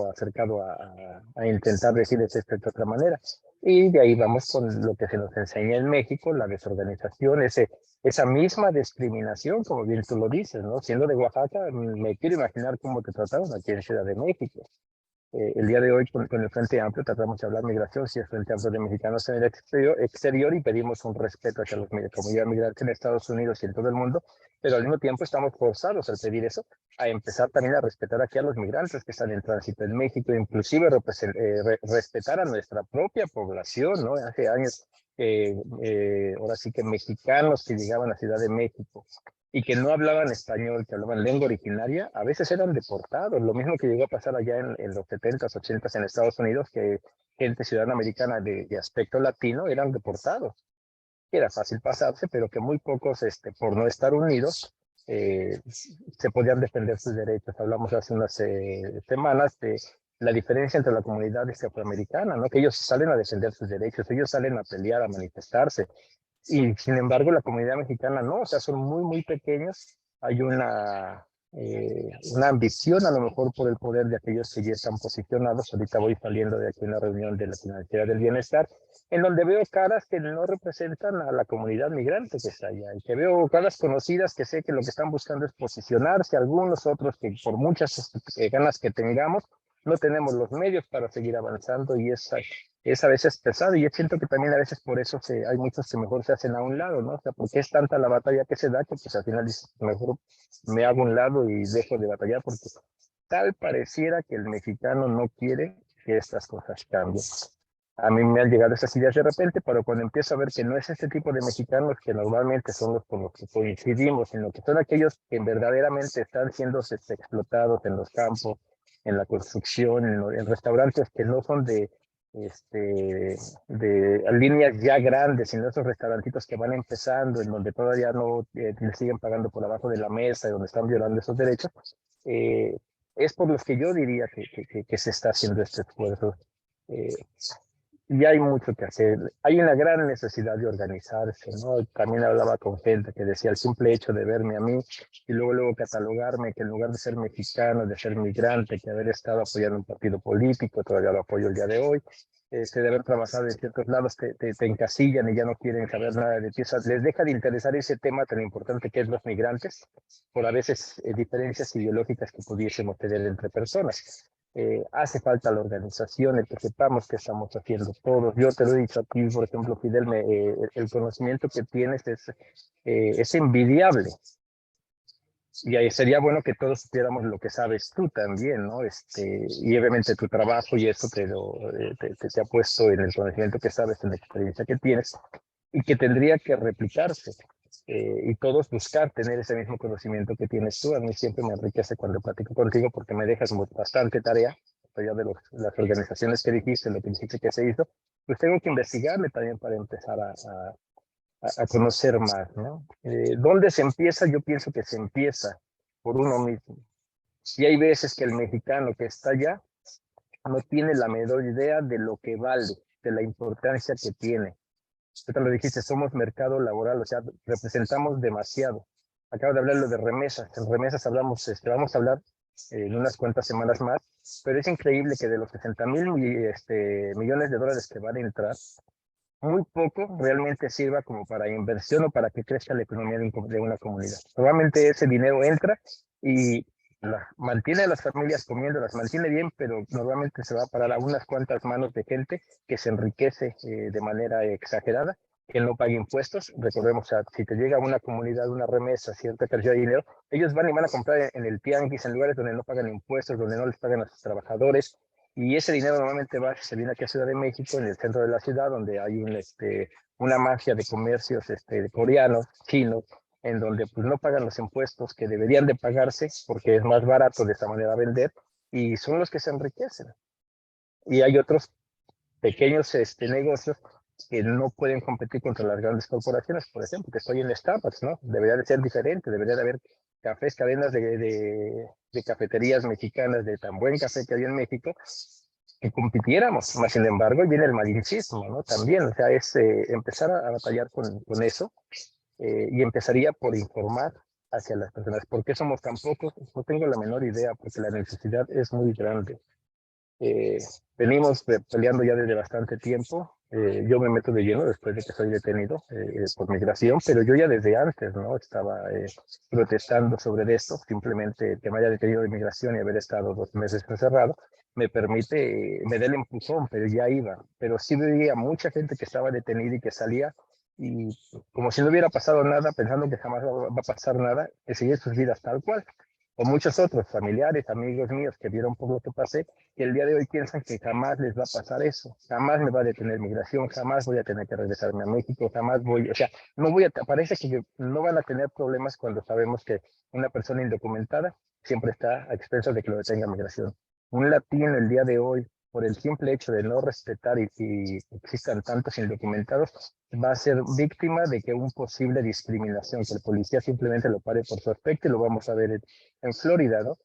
acercado a intentar decirles esto de otra manera. Y de ahí vamos con lo que se nos enseña en México, la desorganización, esa misma discriminación, como bien tú lo dices, ¿no? Siendo de Oaxaca, me quiero imaginar cómo te trataron aquí en Ciudad de México. El día de hoy con el Frente Amplio tratamos de hablar migración, si es Frente Amplio de Mexicanos en el exterior y pedimos un respeto hacia la comunidad migrante en Estados Unidos y en todo el mundo, pero al mismo tiempo estamos forzados al pedir eso, a empezar también a respetar aquí a los migrantes que están en tránsito en México, inclusive respetar a nuestra propia población, ¿no? Hace años, ahora sí que mexicanos que llegaban a Ciudad de México y que no hablaban español, que hablaban lengua originaria, a veces eran deportados. Lo mismo que llegó a pasar allá en los 70s, 80s en Estados Unidos, que gente ciudadana americana de aspecto latino eran deportados. Era fácil pasarse, pero que muy pocos, por no estar unidos, se podían defender sus derechos. Hablamos hace unas semanas de la diferencia entre la comunidad afroamericana, ¿no? Que ellos salen a defender sus derechos, ellos salen a pelear, a manifestarse, y sin embargo, la comunidad mexicana no, o sea, son muy pequeños. Hay una ambición a lo mejor por el poder de aquellos que ya están posicionados. Ahorita voy saliendo de aquí una reunión de la Financiera del Bienestar, en donde veo caras que no representan a la comunidad migrante que está allá, y que veo caras conocidas que sé que lo que están buscando es posicionarse, algunos otros que por muchas ganas que tengamos, no tenemos los medios para seguir avanzando, y es a veces pesado, y yo siento que también a veces por eso hay muchos que mejor se hacen a un lado, ¿no? O sea, porque es tanta la batalla que se da que pues al final dices, mejor me hago a un lado y dejo de batallar, porque tal pareciera que el mexicano no quiere que estas cosas cambien. A mí me han llegado esas ideas de repente, pero cuando empiezo a ver que no es este tipo de mexicanos que normalmente son los con los que coincidimos, sino que son aquellos que verdaderamente están siendo explotados en los campos, en la construcción, en restaurantes que no son de líneas ya grandes, sino esos restaurantitos que van empezando, en donde todavía no le siguen pagando por abajo de la mesa, y donde están violando esos derechos, es por los que yo diría que se está haciendo este esfuerzo. Y hay mucho que hacer. Hay una gran necesidad de organizarse, ¿no? También hablaba con gente que decía el simple hecho de verme a mí y luego catalogarme, que en lugar de ser mexicano, de ser migrante, que haber estado apoyando un partido político, todavía lo apoyo el día de hoy, de haber trabajado en ciertos lados, te encasillan y ya no quieren saber nada de ti. O sea, les deja de interesar ese tema tan importante que es los migrantes, por a veces diferencias ideológicas que pudiésemos tener entre personas. Hace falta la organización, el que sepamos qué estamos haciendo todos. Yo te lo he dicho a ti, por ejemplo, Fidel, el conocimiento que tienes es envidiable. Y ahí sería bueno que todos supiéramos lo que sabes tú también, ¿no? Y obviamente tu trabajo y eso te ha puesto en el conocimiento que sabes, en la experiencia que tienes, y que tendría que replicarse. Y todos buscar tener ese mismo conocimiento que tienes tú. A mí siempre me enriquece cuando platico contigo porque me dejas bastante tarea, allá de las organizaciones que dijiste, lo que dijiste que se hizo, pues tengo que investigarle también para empezar a conocer más, ¿no? ¿Dónde se empieza? Yo pienso que se empieza por uno mismo. Y hay veces que el mexicano que está allá no tiene la menor idea de lo que vale, de la importancia que tiene. Tú lo dijiste, somos mercado laboral, o sea, representamos demasiado. Acabo de hablar lo de remesas. En remesas hablamos, vamos a hablar en unas cuantas semanas más, pero es increíble que de los 60,000 millones de dólares que van a entrar, muy poco realmente sirva como para inversión o para que crezca la economía de una comunidad. Probablemente ese dinero entra y mantiene a las familias comiendo, las mantiene bien, pero normalmente se va a parar a unas cuantas manos de gente que se enriquece de manera exagerada, que no paga impuestos. Recordemos, si te llega a una comunidad una remesa, cierta cantidad de dinero, ellos van y van a comprar en el tianguis, en lugares donde no pagan impuestos, donde no les pagan a sus trabajadores, y ese dinero normalmente se viene aquí a Ciudad de México, en el centro de la ciudad, donde hay una mafia de comercios coreanos, chinos, en donde pues no pagan los impuestos que deberían de pagarse porque es más barato de esa manera vender, y son los que se enriquecen. Y hay otros pequeños negocios que no pueden competir contra las grandes corporaciones. Por ejemplo, que estoy en Starbucks, ¿no? Debería de ser diferente, debería de haber cafés, cadenas de cafeterías mexicanas de tan buen café que hay en México, que compitiéramos. Más sin embargo, viene el malinchismo, ¿no? También, o sea, es empezar a batallar con eso, y empezaría por informar hacia las personas. ¿Por qué somos tan pocos? No tengo la menor idea, porque la necesidad es muy grande. Venimos peleando ya desde bastante tiempo. Yo me meto de lleno después de que soy detenido por migración, pero yo ya desde antes, ¿no? Estaba protestando sobre esto, simplemente que me haya detenido de migración y haber estado 2 meses encerrado. me permite, me da el empujón, pero ya iba. Pero sí veía mucha gente que estaba detenida y que salía, y como si no hubiera pasado nada, pensando que jamás va a pasar nada, que seguir sus vidas tal cual. O muchos otros familiares, amigos míos que vieron por lo que pasé, que el día de hoy piensan que jamás les va a pasar eso, jamás me va a detener migración, jamás voy a tener que regresarme a México, jamás voy, o sea, no voy a, parece que no van a tener problemas cuando sabemos que una persona indocumentada siempre está a expensas de que lo detenga migración. Un latino el día de hoy, por el simple hecho de no respetar y existan tantos indocumentados, va a ser víctima de que un posible discriminación, que el policía simplemente lo pare por su aspecto, y lo vamos a ver en Florida, ¿no?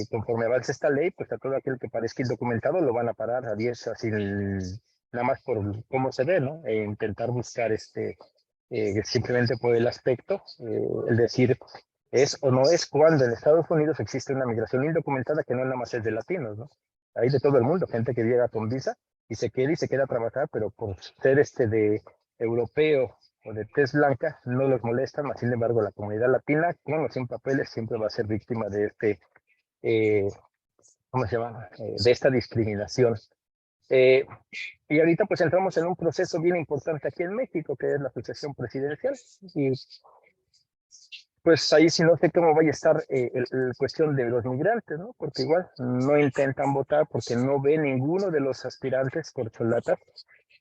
Conforme avance esta ley, pues a todo aquel que parezca indocumentado lo van a parar a 10, así nada más por cómo se ve, ¿no? Intentar buscar simplemente por el aspecto, el decir es o no es, cuando en Estados Unidos existe una migración indocumentada que no nada más es de latinos, ¿no? Hay de todo el mundo, gente que llega con visa y se queda a trabajar, pero por ser de europeo o de tez blanca no los molestan, mas sin embargo la comunidad latina, con o sin papeles, siempre va a ser víctima de eh, ¿cómo se llama? De esta discriminación. Eh, y ahorita pues entramos en un proceso bien importante aquí en México, que es la sucesión presidencial. Y pues ahí sí no sé cómo vaya a estar el cuestión de los migrantes, ¿no? Porque igual no intentan votar porque no ve ninguno de los aspirantes corcholatas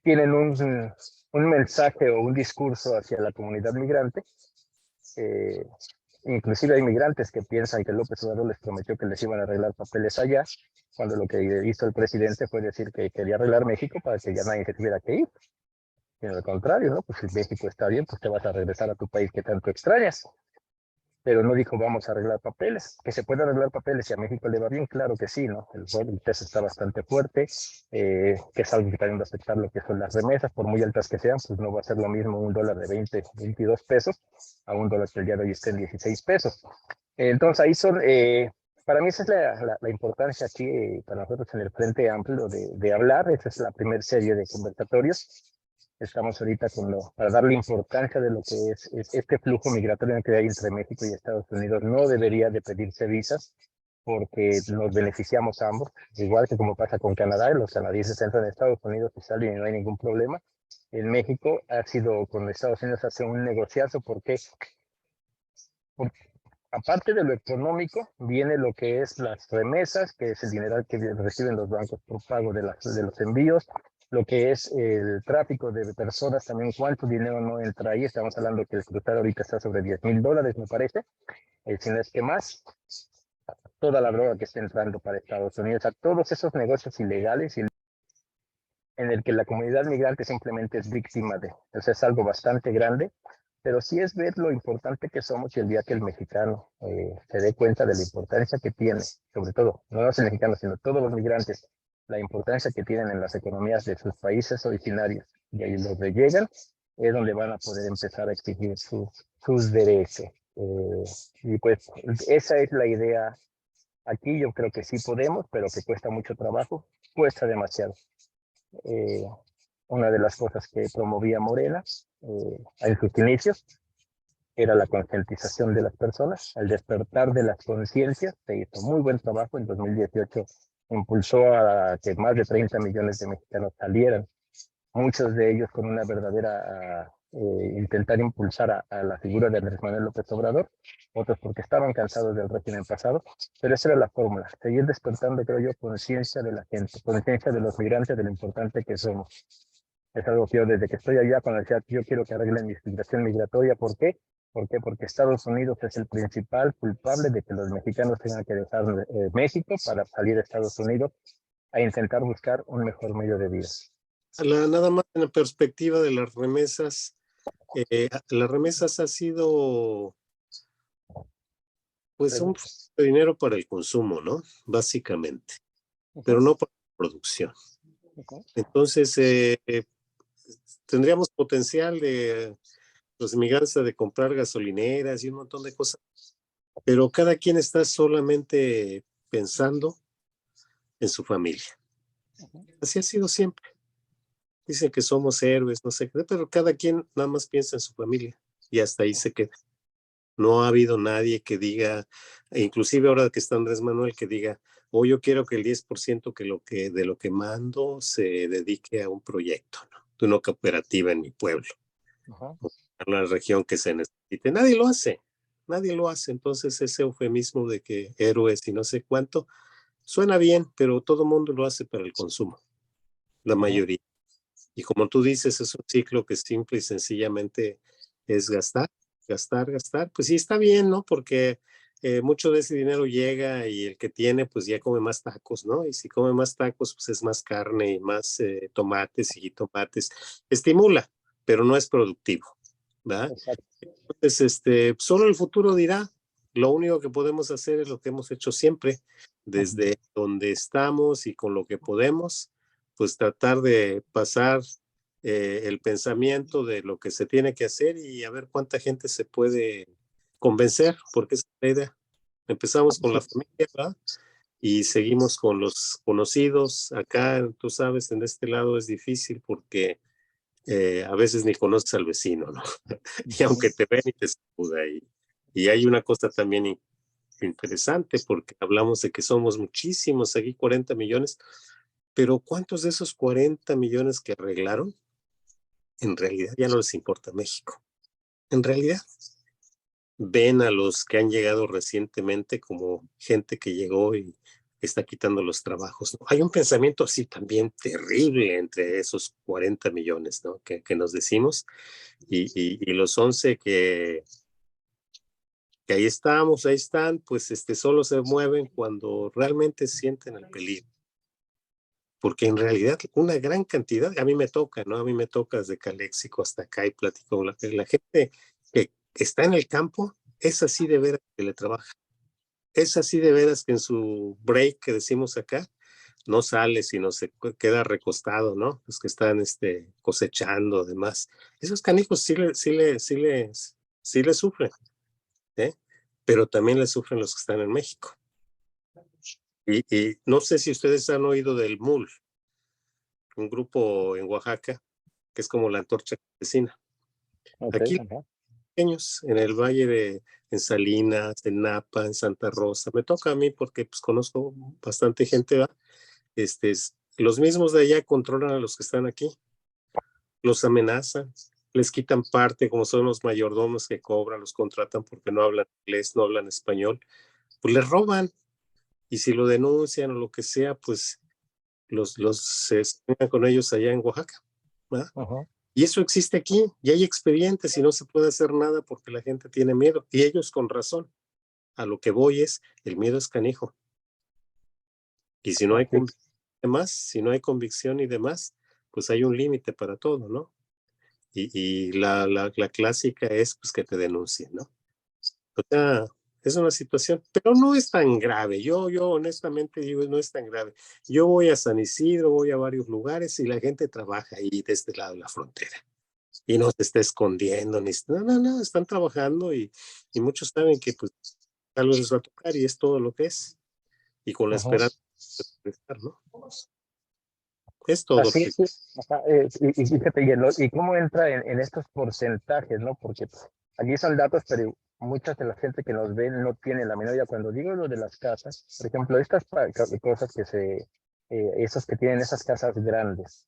tienen un mensaje o un discurso hacia la comunidad migrante. Eh, Inclusive hay migrantes que piensan que López Obrador les prometió que les iban a arreglar papeles allá, cuando lo que hizo el presidente fue decir que quería arreglar México para que ya nadie se tuviera que ir. Y al contrario, ¿no? Pues si México está bien, pues te vas a regresar a tu país que tanto extrañas. Pero no dijo vamos a arreglar papeles. Que se pueden arreglar papeles y a México le va bien, claro que sí, ¿no? El peso está bastante fuerte, que es algo que también va a afectar lo que son las remesas, por muy altas que sean, pues no va a ser lo mismo un dólar de 20, 22 pesos a un dólar que el día de hoy esté en 16 pesos. Entonces ahí para mí esa es la importancia aquí para nosotros en el Frente Amplio de hablar. Esta es la primera serie de conversatorios. Estamos ahorita para darle importancia de lo que es este flujo migratorio que hay entre México y Estados Unidos. No debería de pedirse visas porque nos beneficiamos ambos, igual que como pasa con Canadá. Los canadienses entran a Estados Unidos y salen y no hay ningún problema. En México ha sido con Estados Unidos hace un negociazo porque aparte de lo económico, viene lo que es las remesas, que es el dinero que reciben los bancos por pago de los envíos, lo que es el tráfico de personas, también cuánto dinero no entra ahí. Estamos hablando que el cruzar ahorita está sobre $10,000, me parece, si no es que más. Toda la droga que está entrando para Estados Unidos, a todos esos negocios ilegales en el que la comunidad migrante simplemente es víctima de. Entonces es algo bastante grande, pero sí es ver lo importante que somos, y el día que el mexicano se dé cuenta de la importancia que tiene, sobre todo, no los mexicanos, sino todos los migrantes, la importancia que tienen en las economías de sus países originarios, y ahí los que llegan, es donde van a poder empezar a exigir sus derechos. Y pues esa es la idea aquí. Yo creo que sí podemos, pero que cuesta mucho trabajo, cuesta demasiado. Una de las cosas que promovía Morena en sus inicios era la concientización de las personas, el despertar de las conciencias. Se hizo muy buen trabajo. En 2018 impulsó a que más de 30 millones de mexicanos salieran, muchos de ellos con una verdadera intentar impulsar a la figura de Andrés Manuel López Obrador, otros porque estaban cansados del régimen pasado, pero esa era la fórmula, seguir despertando, creo yo, conciencia de la gente, conciencia de los migrantes, de lo importante que somos. Es algo que yo desde que estoy allá con el chat, yo quiero que arreglen mi situación migratoria. ¿Por qué? ¿Por qué? Porque Estados Unidos es el principal culpable de que los mexicanos tengan que dejar México para salir a Estados Unidos a intentar buscar un mejor medio de vida. Nada más en la perspectiva de las remesas ha sido pues un dinero para el consumo, ¿no? Básicamente, pero no para la producción. Entonces, tendríamos potencial de los inmigrantes de comprar gasolineras y un montón de cosas, pero cada quien está solamente pensando en su familia. Así ha sido siempre. Dicen que somos héroes, no sé qué, pero cada quien nada más piensa en su familia y hasta ahí se queda. No ha habido nadie que diga, inclusive ahora que está Andrés Manuel, que diga, o yo quiero que el 10% de lo que mando se dedique a un proyecto, ¿no? De una cooperativa en mi pueblo, Ajá. en una región que se necesite. Nadie lo hace, nadie lo hace. Entonces ese eufemismo de que héroes y no sé cuánto, suena bien, pero todo el mundo lo hace para el consumo, la mayoría. Y como tú dices, es un ciclo que simple y sencillamente es gastar, gastar, gastar. Pues sí, está bien, ¿no? Porque mucho de ese dinero llega y el que tiene, pues ya come más tacos, ¿no? Y si come más tacos, pues es más carne y más tomates y tomates. Estimula, pero no es productivo, ¿verdad? Exacto. Entonces, solo el futuro dirá. Lo único que podemos hacer es lo que hemos hecho siempre, desde donde estamos y con lo que podemos, pues tratar de pasar el pensamiento de lo que se tiene que hacer y a ver cuánta gente se puede convencer, porque esa es la idea. Empezamos con la familia, ¿verdad? Y seguimos con los conocidos. Acá, tú sabes, en este lado es difícil porque a veces ni conoces al vecino, ¿no? Y aunque te ven y te saluda. Y hay una cosa también interesante porque hablamos de que somos muchísimos, aquí 40 millones, pero ¿cuántos de esos 40 millones que arreglaron en realidad ya no les importa México? En realidad ven a los que han llegado recientemente como gente que llegó y está quitando los trabajos, ¿no? Hay un pensamiento así también terrible entre esos 40 millones, ¿no? Que nos decimos y los 11 que ahí estamos, ahí están, pues solo se mueven cuando realmente sienten el peligro. Porque en realidad una gran cantidad, a mí me toca, ¿no? A mí me toca desde Caléxico hasta acá y platico con la gente que está en el campo, es así de veras que le trabaja. Es así de veras que en su break que decimos acá, no sale, sino se queda recostado, ¿no? Los que están cosechando, demás. Esos canijos sí le sufren, ¿eh? Pero también le sufren los que están en México. Y no sé si ustedes han oído del MUL, un grupo en Oaxaca, que es como la antorcha campesina. Okay. Aquí Ajá. pequeños, en Salinas, en Napa, en Santa Rosa. Me toca a mí porque pues conozco bastante gente, ¿verdad? Los mismos de allá controlan a los que están aquí, los amenazan, les quitan parte, como son los mayordomos que cobran, los contratan porque no hablan inglés, no hablan español, pues les roban. Y si lo denuncian o lo que sea, pues se están con ellos allá en Oaxaca, ¿verdad? Ajá. Y eso existe aquí, y hay expedientes y no se puede hacer nada porque la gente tiene miedo, y ellos con razón. A lo que voy es, el miedo es canijo. Y si no hay Así. demás, si no hay convicción y demás, pues hay un límite para todo, ¿no? Y la clásica es pues que te denuncien, ¿no? O sea, es una situación, pero no es tan grave. Yo honestamente digo, no es tan grave. Yo voy a San Isidro, voy a varios lugares y la gente trabaja ahí de este lado de la frontera. Y no se está escondiendo, no, están trabajando y muchos saben que pues tal vez les va a tocar y es todo lo que es. Y con la Ajá. esperanza de estar, ¿no? Es todo lo Así que... es. Ajá. Y fíjate, y cómo entra en estos porcentajes, ¿no? Porque pues, aquí son datos, pero mucha de la gente que nos ve no tiene la menor idea. Cuando digo lo de las casas, por ejemplo, estas cosas esos que tienen esas casas grandes,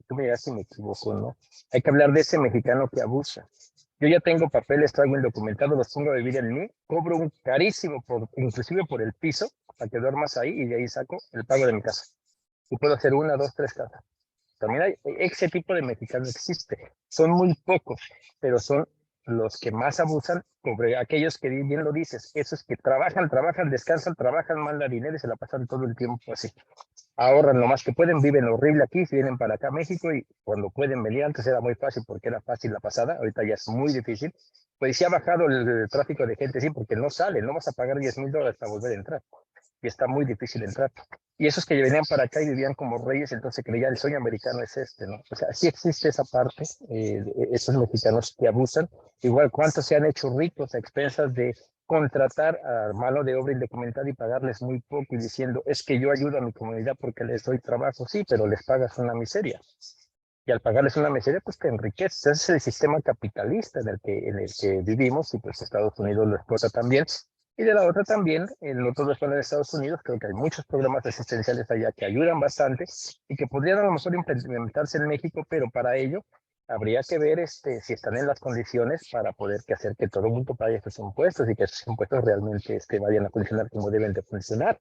tú me dirás si me equivoco, ¿no? Hay que hablar de ese mexicano que abusa. Yo ya tengo papeles, traigo indocumentado, los pongo a vivir en mí, cobro un carísimo, inclusive por el piso, para que duermas ahí y de ahí saco el pago de mi casa. Y puedo hacer una, dos, tres casas. También hay ese tipo de mexicanos existe. Son muy pocos, pero son los que más abusan sobre aquellos que bien lo dices, esos que trabajan, descansan, trabajan, mandan dinero y se la pasan todo el tiempo así. Ahorran lo más que pueden, viven horrible aquí, se vienen para acá a México y cuando pueden venir, antes era muy fácil porque era fácil la pasada, ahorita ya es muy difícil. Pues sí ha bajado el tráfico de gente, sí, porque no sale, no vas a pagar $10,000 para volver a entrar y está muy difícil entrar. Y esos que venían para acá y vivían como reyes, entonces creían el sueño americano es ¿no? O sea, sí existe esa parte, esos mexicanos que abusan, igual cuántos se han hecho ricos a expensas de contratar a mano de obra indocumentada y pagarles muy poco y diciendo, es que yo ayudo a mi comunidad porque les doy trabajo, sí, pero les pagas una miseria. Y al pagarles una miseria, pues te enriqueces. Ese es el sistema capitalista en el que vivimos y pues Estados Unidos lo explota también. Y de la otra también, en otros estados de Estados Unidos, creo que hay muchos programas asistenciales allá que ayudan bastante y que podrían a lo mejor implementarse en México, pero para ello habría que ver si están en las condiciones para poder hacer que todo el mundo pague estos impuestos y que esos impuestos realmente vayan a funcionar como deben de funcionar.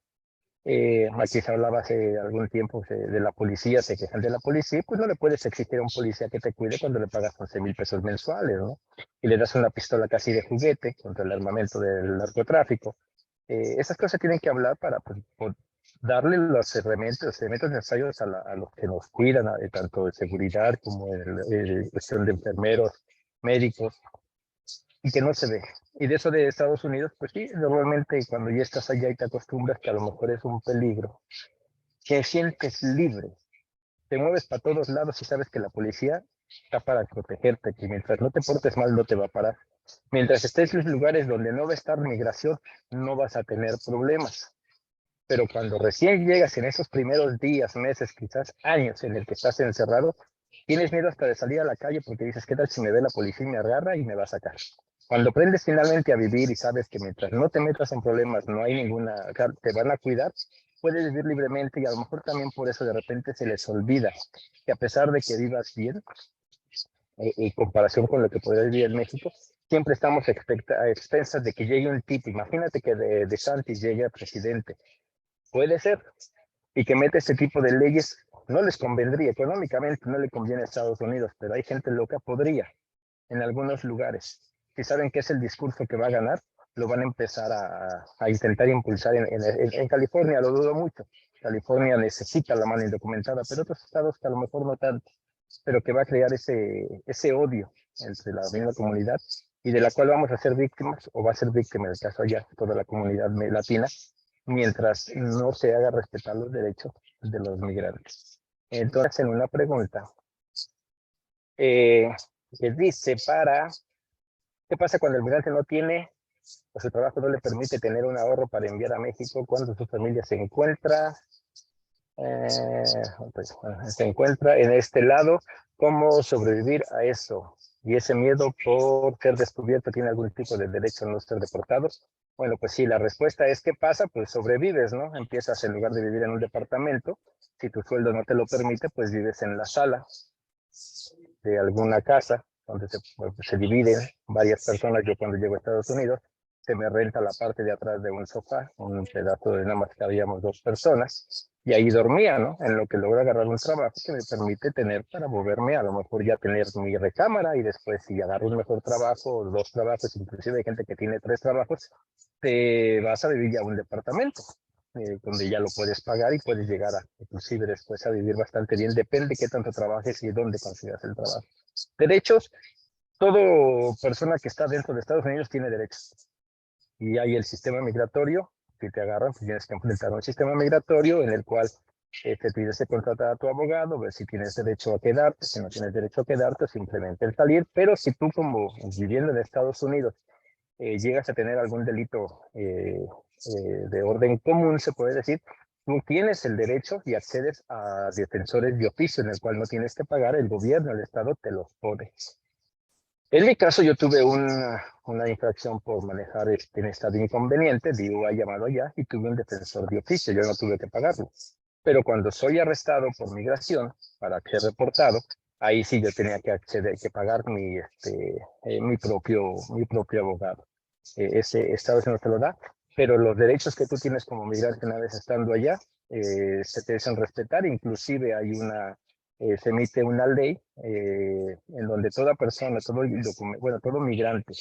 Aquí se hablaba hace algún tiempo de la policía, se quejan de la policía, pues no le puedes exigir a un policía que te cuide cuando le pagas 11,000 pesos mensuales, ¿no? Y le das una pistola casi de juguete contra el armamento del narcotráfico. Esas cosas tienen que hablar para pues, darle los elementos necesarios a los que nos cuidan, tanto de seguridad como en cuestión de enfermeros, médicos, y que no se ve. Y de eso de Estados Unidos, pues sí, normalmente cuando ya estás allá y te acostumbras que a lo mejor es un peligro, te sientes libre, te mueves para todos lados y sabes que la policía está para protegerte, que mientras no te portes mal no te va a parar. Mientras estés en los lugares donde no va a estar migración, no vas a tener problemas. Pero cuando recién llegas en esos primeros días, meses, quizás años en el que estás encerrado, tienes miedo hasta de salir a la calle porque dices, ¿qué tal si me ve la policía y me agarra y me va a sacar? Cuando aprendes finalmente a vivir y sabes que mientras no te metas en problemas, no hay ninguna, te van a cuidar, puedes vivir libremente y a lo mejor también por eso de repente se les olvida que a pesar de que vivas bien, en comparación con lo que podría vivir en México, siempre estamos a expensas de que llegue un tipo. Imagínate que de Santis llegue a presidente. Puede ser. Y que mete este tipo de leyes, no les convendría, económicamente no le conviene a Estados Unidos, pero hay gente loca, podría, en algunos lugares. Si saben que es el discurso que va a ganar, lo van a empezar a intentar impulsar en California, lo dudo mucho. California necesita la mano indocumentada, pero otros estados que a lo mejor no tanto, pero que va a crear ese odio entre la misma comunidad y de la cual vamos a ser víctimas, o va a ser víctima en el caso allá, toda la comunidad latina, mientras no se haga respetar los derechos de los migrantes. Entonces, en una pregunta que dice ¿qué pasa cuando el migrante no tiene o su trabajo no le permite tener un ahorro para enviar a México cuando su familia pues, se encuentra en este lado? ¿Cómo sobrevivir a eso? Y ese miedo por ser descubierto, ¿tiene algún tipo de derecho a no ser deportados? Bueno, pues sí, la respuesta es ¿qué pasa? Pues sobrevives, ¿no? Empiezas en lugar de vivir en un departamento, si tu sueldo no te lo permite, pues vives en la sala de alguna casa donde se dividen varias personas. Yo cuando llego a Estados Unidos, se me renta la parte de atrás de un sofá, un pedazo de nada más que habíamos 2 personas, y ahí dormía, ¿no? En lo que logro agarrar un trabajo que me permite tener para moverme, a lo mejor ya tener mi recámara, y después si agarro un mejor trabajo, 2 trabajos, inclusive hay gente que tiene 3 trabajos, te vas a vivir ya a un departamento, donde ya lo puedes pagar y puedes llegar inclusive después a vivir bastante bien, depende de qué tanto trabajes y dónde consigas el trabajo. Derechos, todo persona que está dentro de Estados Unidos tiene derechos. Y hay el sistema migratorio, si te agarran, pues tienes que enfrentar un sistema migratorio en el cual te tienes que contratar a tu abogado, ver si tienes derecho a quedarte, si no tienes derecho a quedarte, simplemente el salir. Pero si tú, como viviendo en Estados Unidos, llegas a tener algún delito de orden común, se puede decir, tú tienes el derecho y accedes a defensores de oficio, en el cual no tienes que pagar, el gobierno, el Estado te los pone. En mi caso, yo tuve una infracción por manejar en estado inconveniente, DUI llamado ya, y tuve un defensor de oficio, yo no tuve que pagarlo. Pero cuando soy arrestado por migración para ser reportado, ahí sí yo tenía que acceder, que pagar mi propio abogado. Ese Estado no te lo da, pero los derechos que tú tienes como migrante una vez estando allá, se te deben respetar. Inclusive hay se emite una ley en donde toda persona, todo migrante,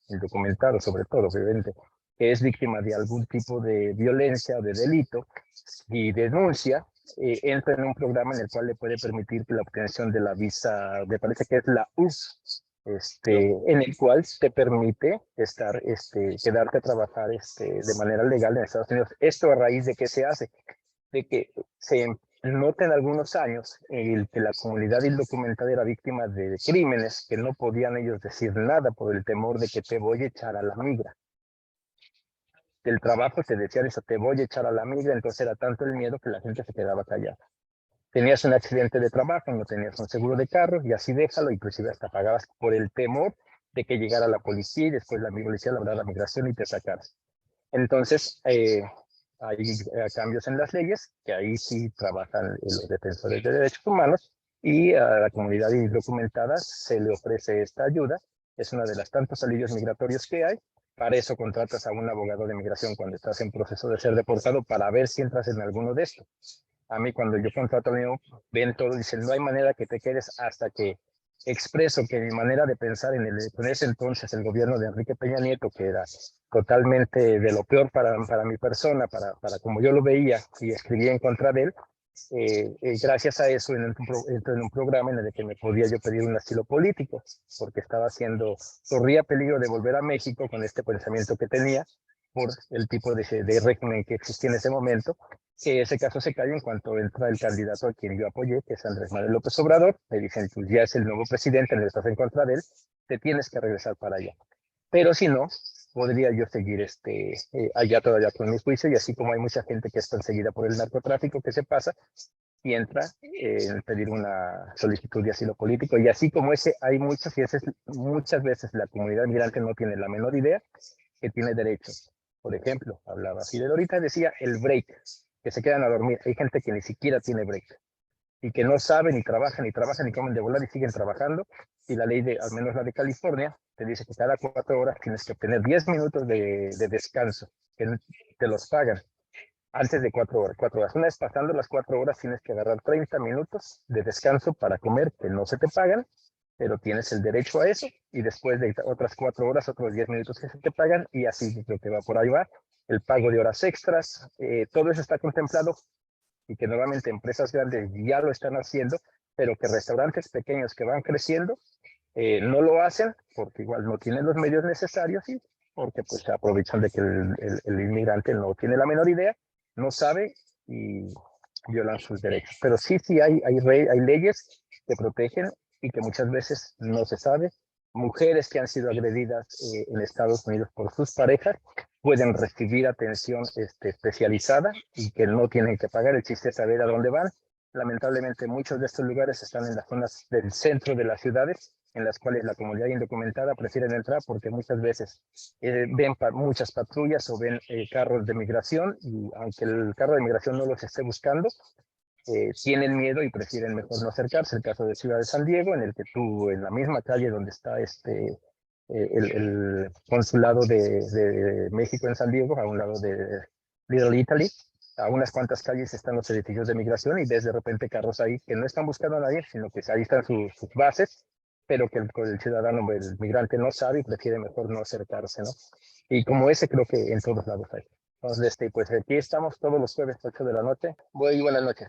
indocumentado sobre todo, obviamente, que es víctima de algún tipo de violencia o de delito y denuncia, entra en un programa en el cual le puede permitir la obtención de la visa, me parece que es la US, en el cual te permite quedarte a trabajar de manera legal en Estados Unidos. Esto a raíz de que se hace, de que se nota en algunos años que la comunidad indocumentada era víctima de crímenes que no podían ellos decir nada por el temor de que te voy a echar a la migra. Del trabajo te decían eso, te voy a echar a la migra, entonces era tanto el miedo que la gente se quedaba callada. Tenías un accidente de trabajo, no tenías un seguro de carro, y así déjalo, inclusive hasta pagabas por el temor de que llegara la policía y después la policía, la migración y te sacara. Entonces, hay cambios en las leyes, que ahí sí trabajan los defensores de derechos humanos, y a la comunidad indocumentada se le ofrece esta ayuda. Es una de las tantos alivios migratorios que hay. Para eso contratas a un abogado de migración cuando estás en proceso de ser deportado, para ver si entras en alguno de estos. A mí, cuando yo contrato a mí, ven todo, dicen, no hay manera que te quedes hasta que expreso que mi manera de pensar en ese entonces el gobierno de Enrique Peña Nieto, que era totalmente de lo peor para mi persona, para como yo lo veía, y escribía en contra de él, gracias a eso entré en un programa en el que me podía yo pedir un asilo político, porque corría peligro de volver a México con este pensamiento que tenía por el tipo de régimen que existía en ese momento, que ese caso se cae en cuanto entra el candidato a quien yo apoyé, que es Andrés Manuel López Obrador. Me dicen, pues ya es el nuevo presidente, no estás en contra de él, te tienes que regresar para allá. Pero si no, podría yo seguir allá todavía con mi juicio, y así como hay mucha gente que es perseguida por el narcotráfico que se pasa y entra en pedir una solicitud de asilo político, y así como ese hay muchos, y muchas veces la comunidad migrante no tiene la menor idea que tiene derechos. Por ejemplo, hablaba Fidel ahorita, decía el break, que se quedan a dormir. Hay gente que ni siquiera tiene break y que no saben y trabajan y comen de volar y siguen trabajando. Y la ley al menos la de California, te dice que cada 4 horas tienes que obtener 10 minutos de descanso, que te los pagan antes de 4 horas. 4 horas. Una vez pasando las 4 horas, tienes que agarrar 30 minutos de descanso para comer, que no se te pagan, pero tienes el derecho a eso, y después de otras 4 horas, otros 10 minutos que se te pagan, y así creo que va por ahí va. El pago de horas extras, todo eso está contemplado, y que nuevamente empresas grandes ya lo están haciendo, pero que restaurantes pequeños que van creciendo no lo hacen porque igual no tienen los medios necesarios, y porque pues se aprovechan de que el inmigrante no tiene la menor idea, no sabe, y violan sus derechos. Pero sí hay leyes que protegen y que muchas veces no se sabe. Mujeres que han sido agredidas en Estados Unidos por sus parejas pueden recibir atención especializada y que no tienen que pagar. El chiste es saber a dónde van. Lamentablemente muchos de estos lugares están en las zonas del centro de las ciudades, en las cuales la comunidad indocumentada prefieren entrar porque muchas veces ven muchas patrullas o ven carros de migración, y aunque el carro de migración no los esté buscando, tienen miedo y prefieren mejor no acercarse. El caso de Ciudad de San Diego, en el que tú, en la misma calle donde está el consulado de México en San Diego, a un lado de Little Italy, a unas cuantas calles están los edificios de migración, y ves de repente carros ahí que no están buscando a nadie, sino que ahí están sus bases, pero que el ciudadano, el migrante, no sabe y prefiere mejor no acercarse, ¿no? Y como ese creo que en todos lados hay. Entonces, pues aquí estamos todos los jueves 8 de la noche. Buenas noches.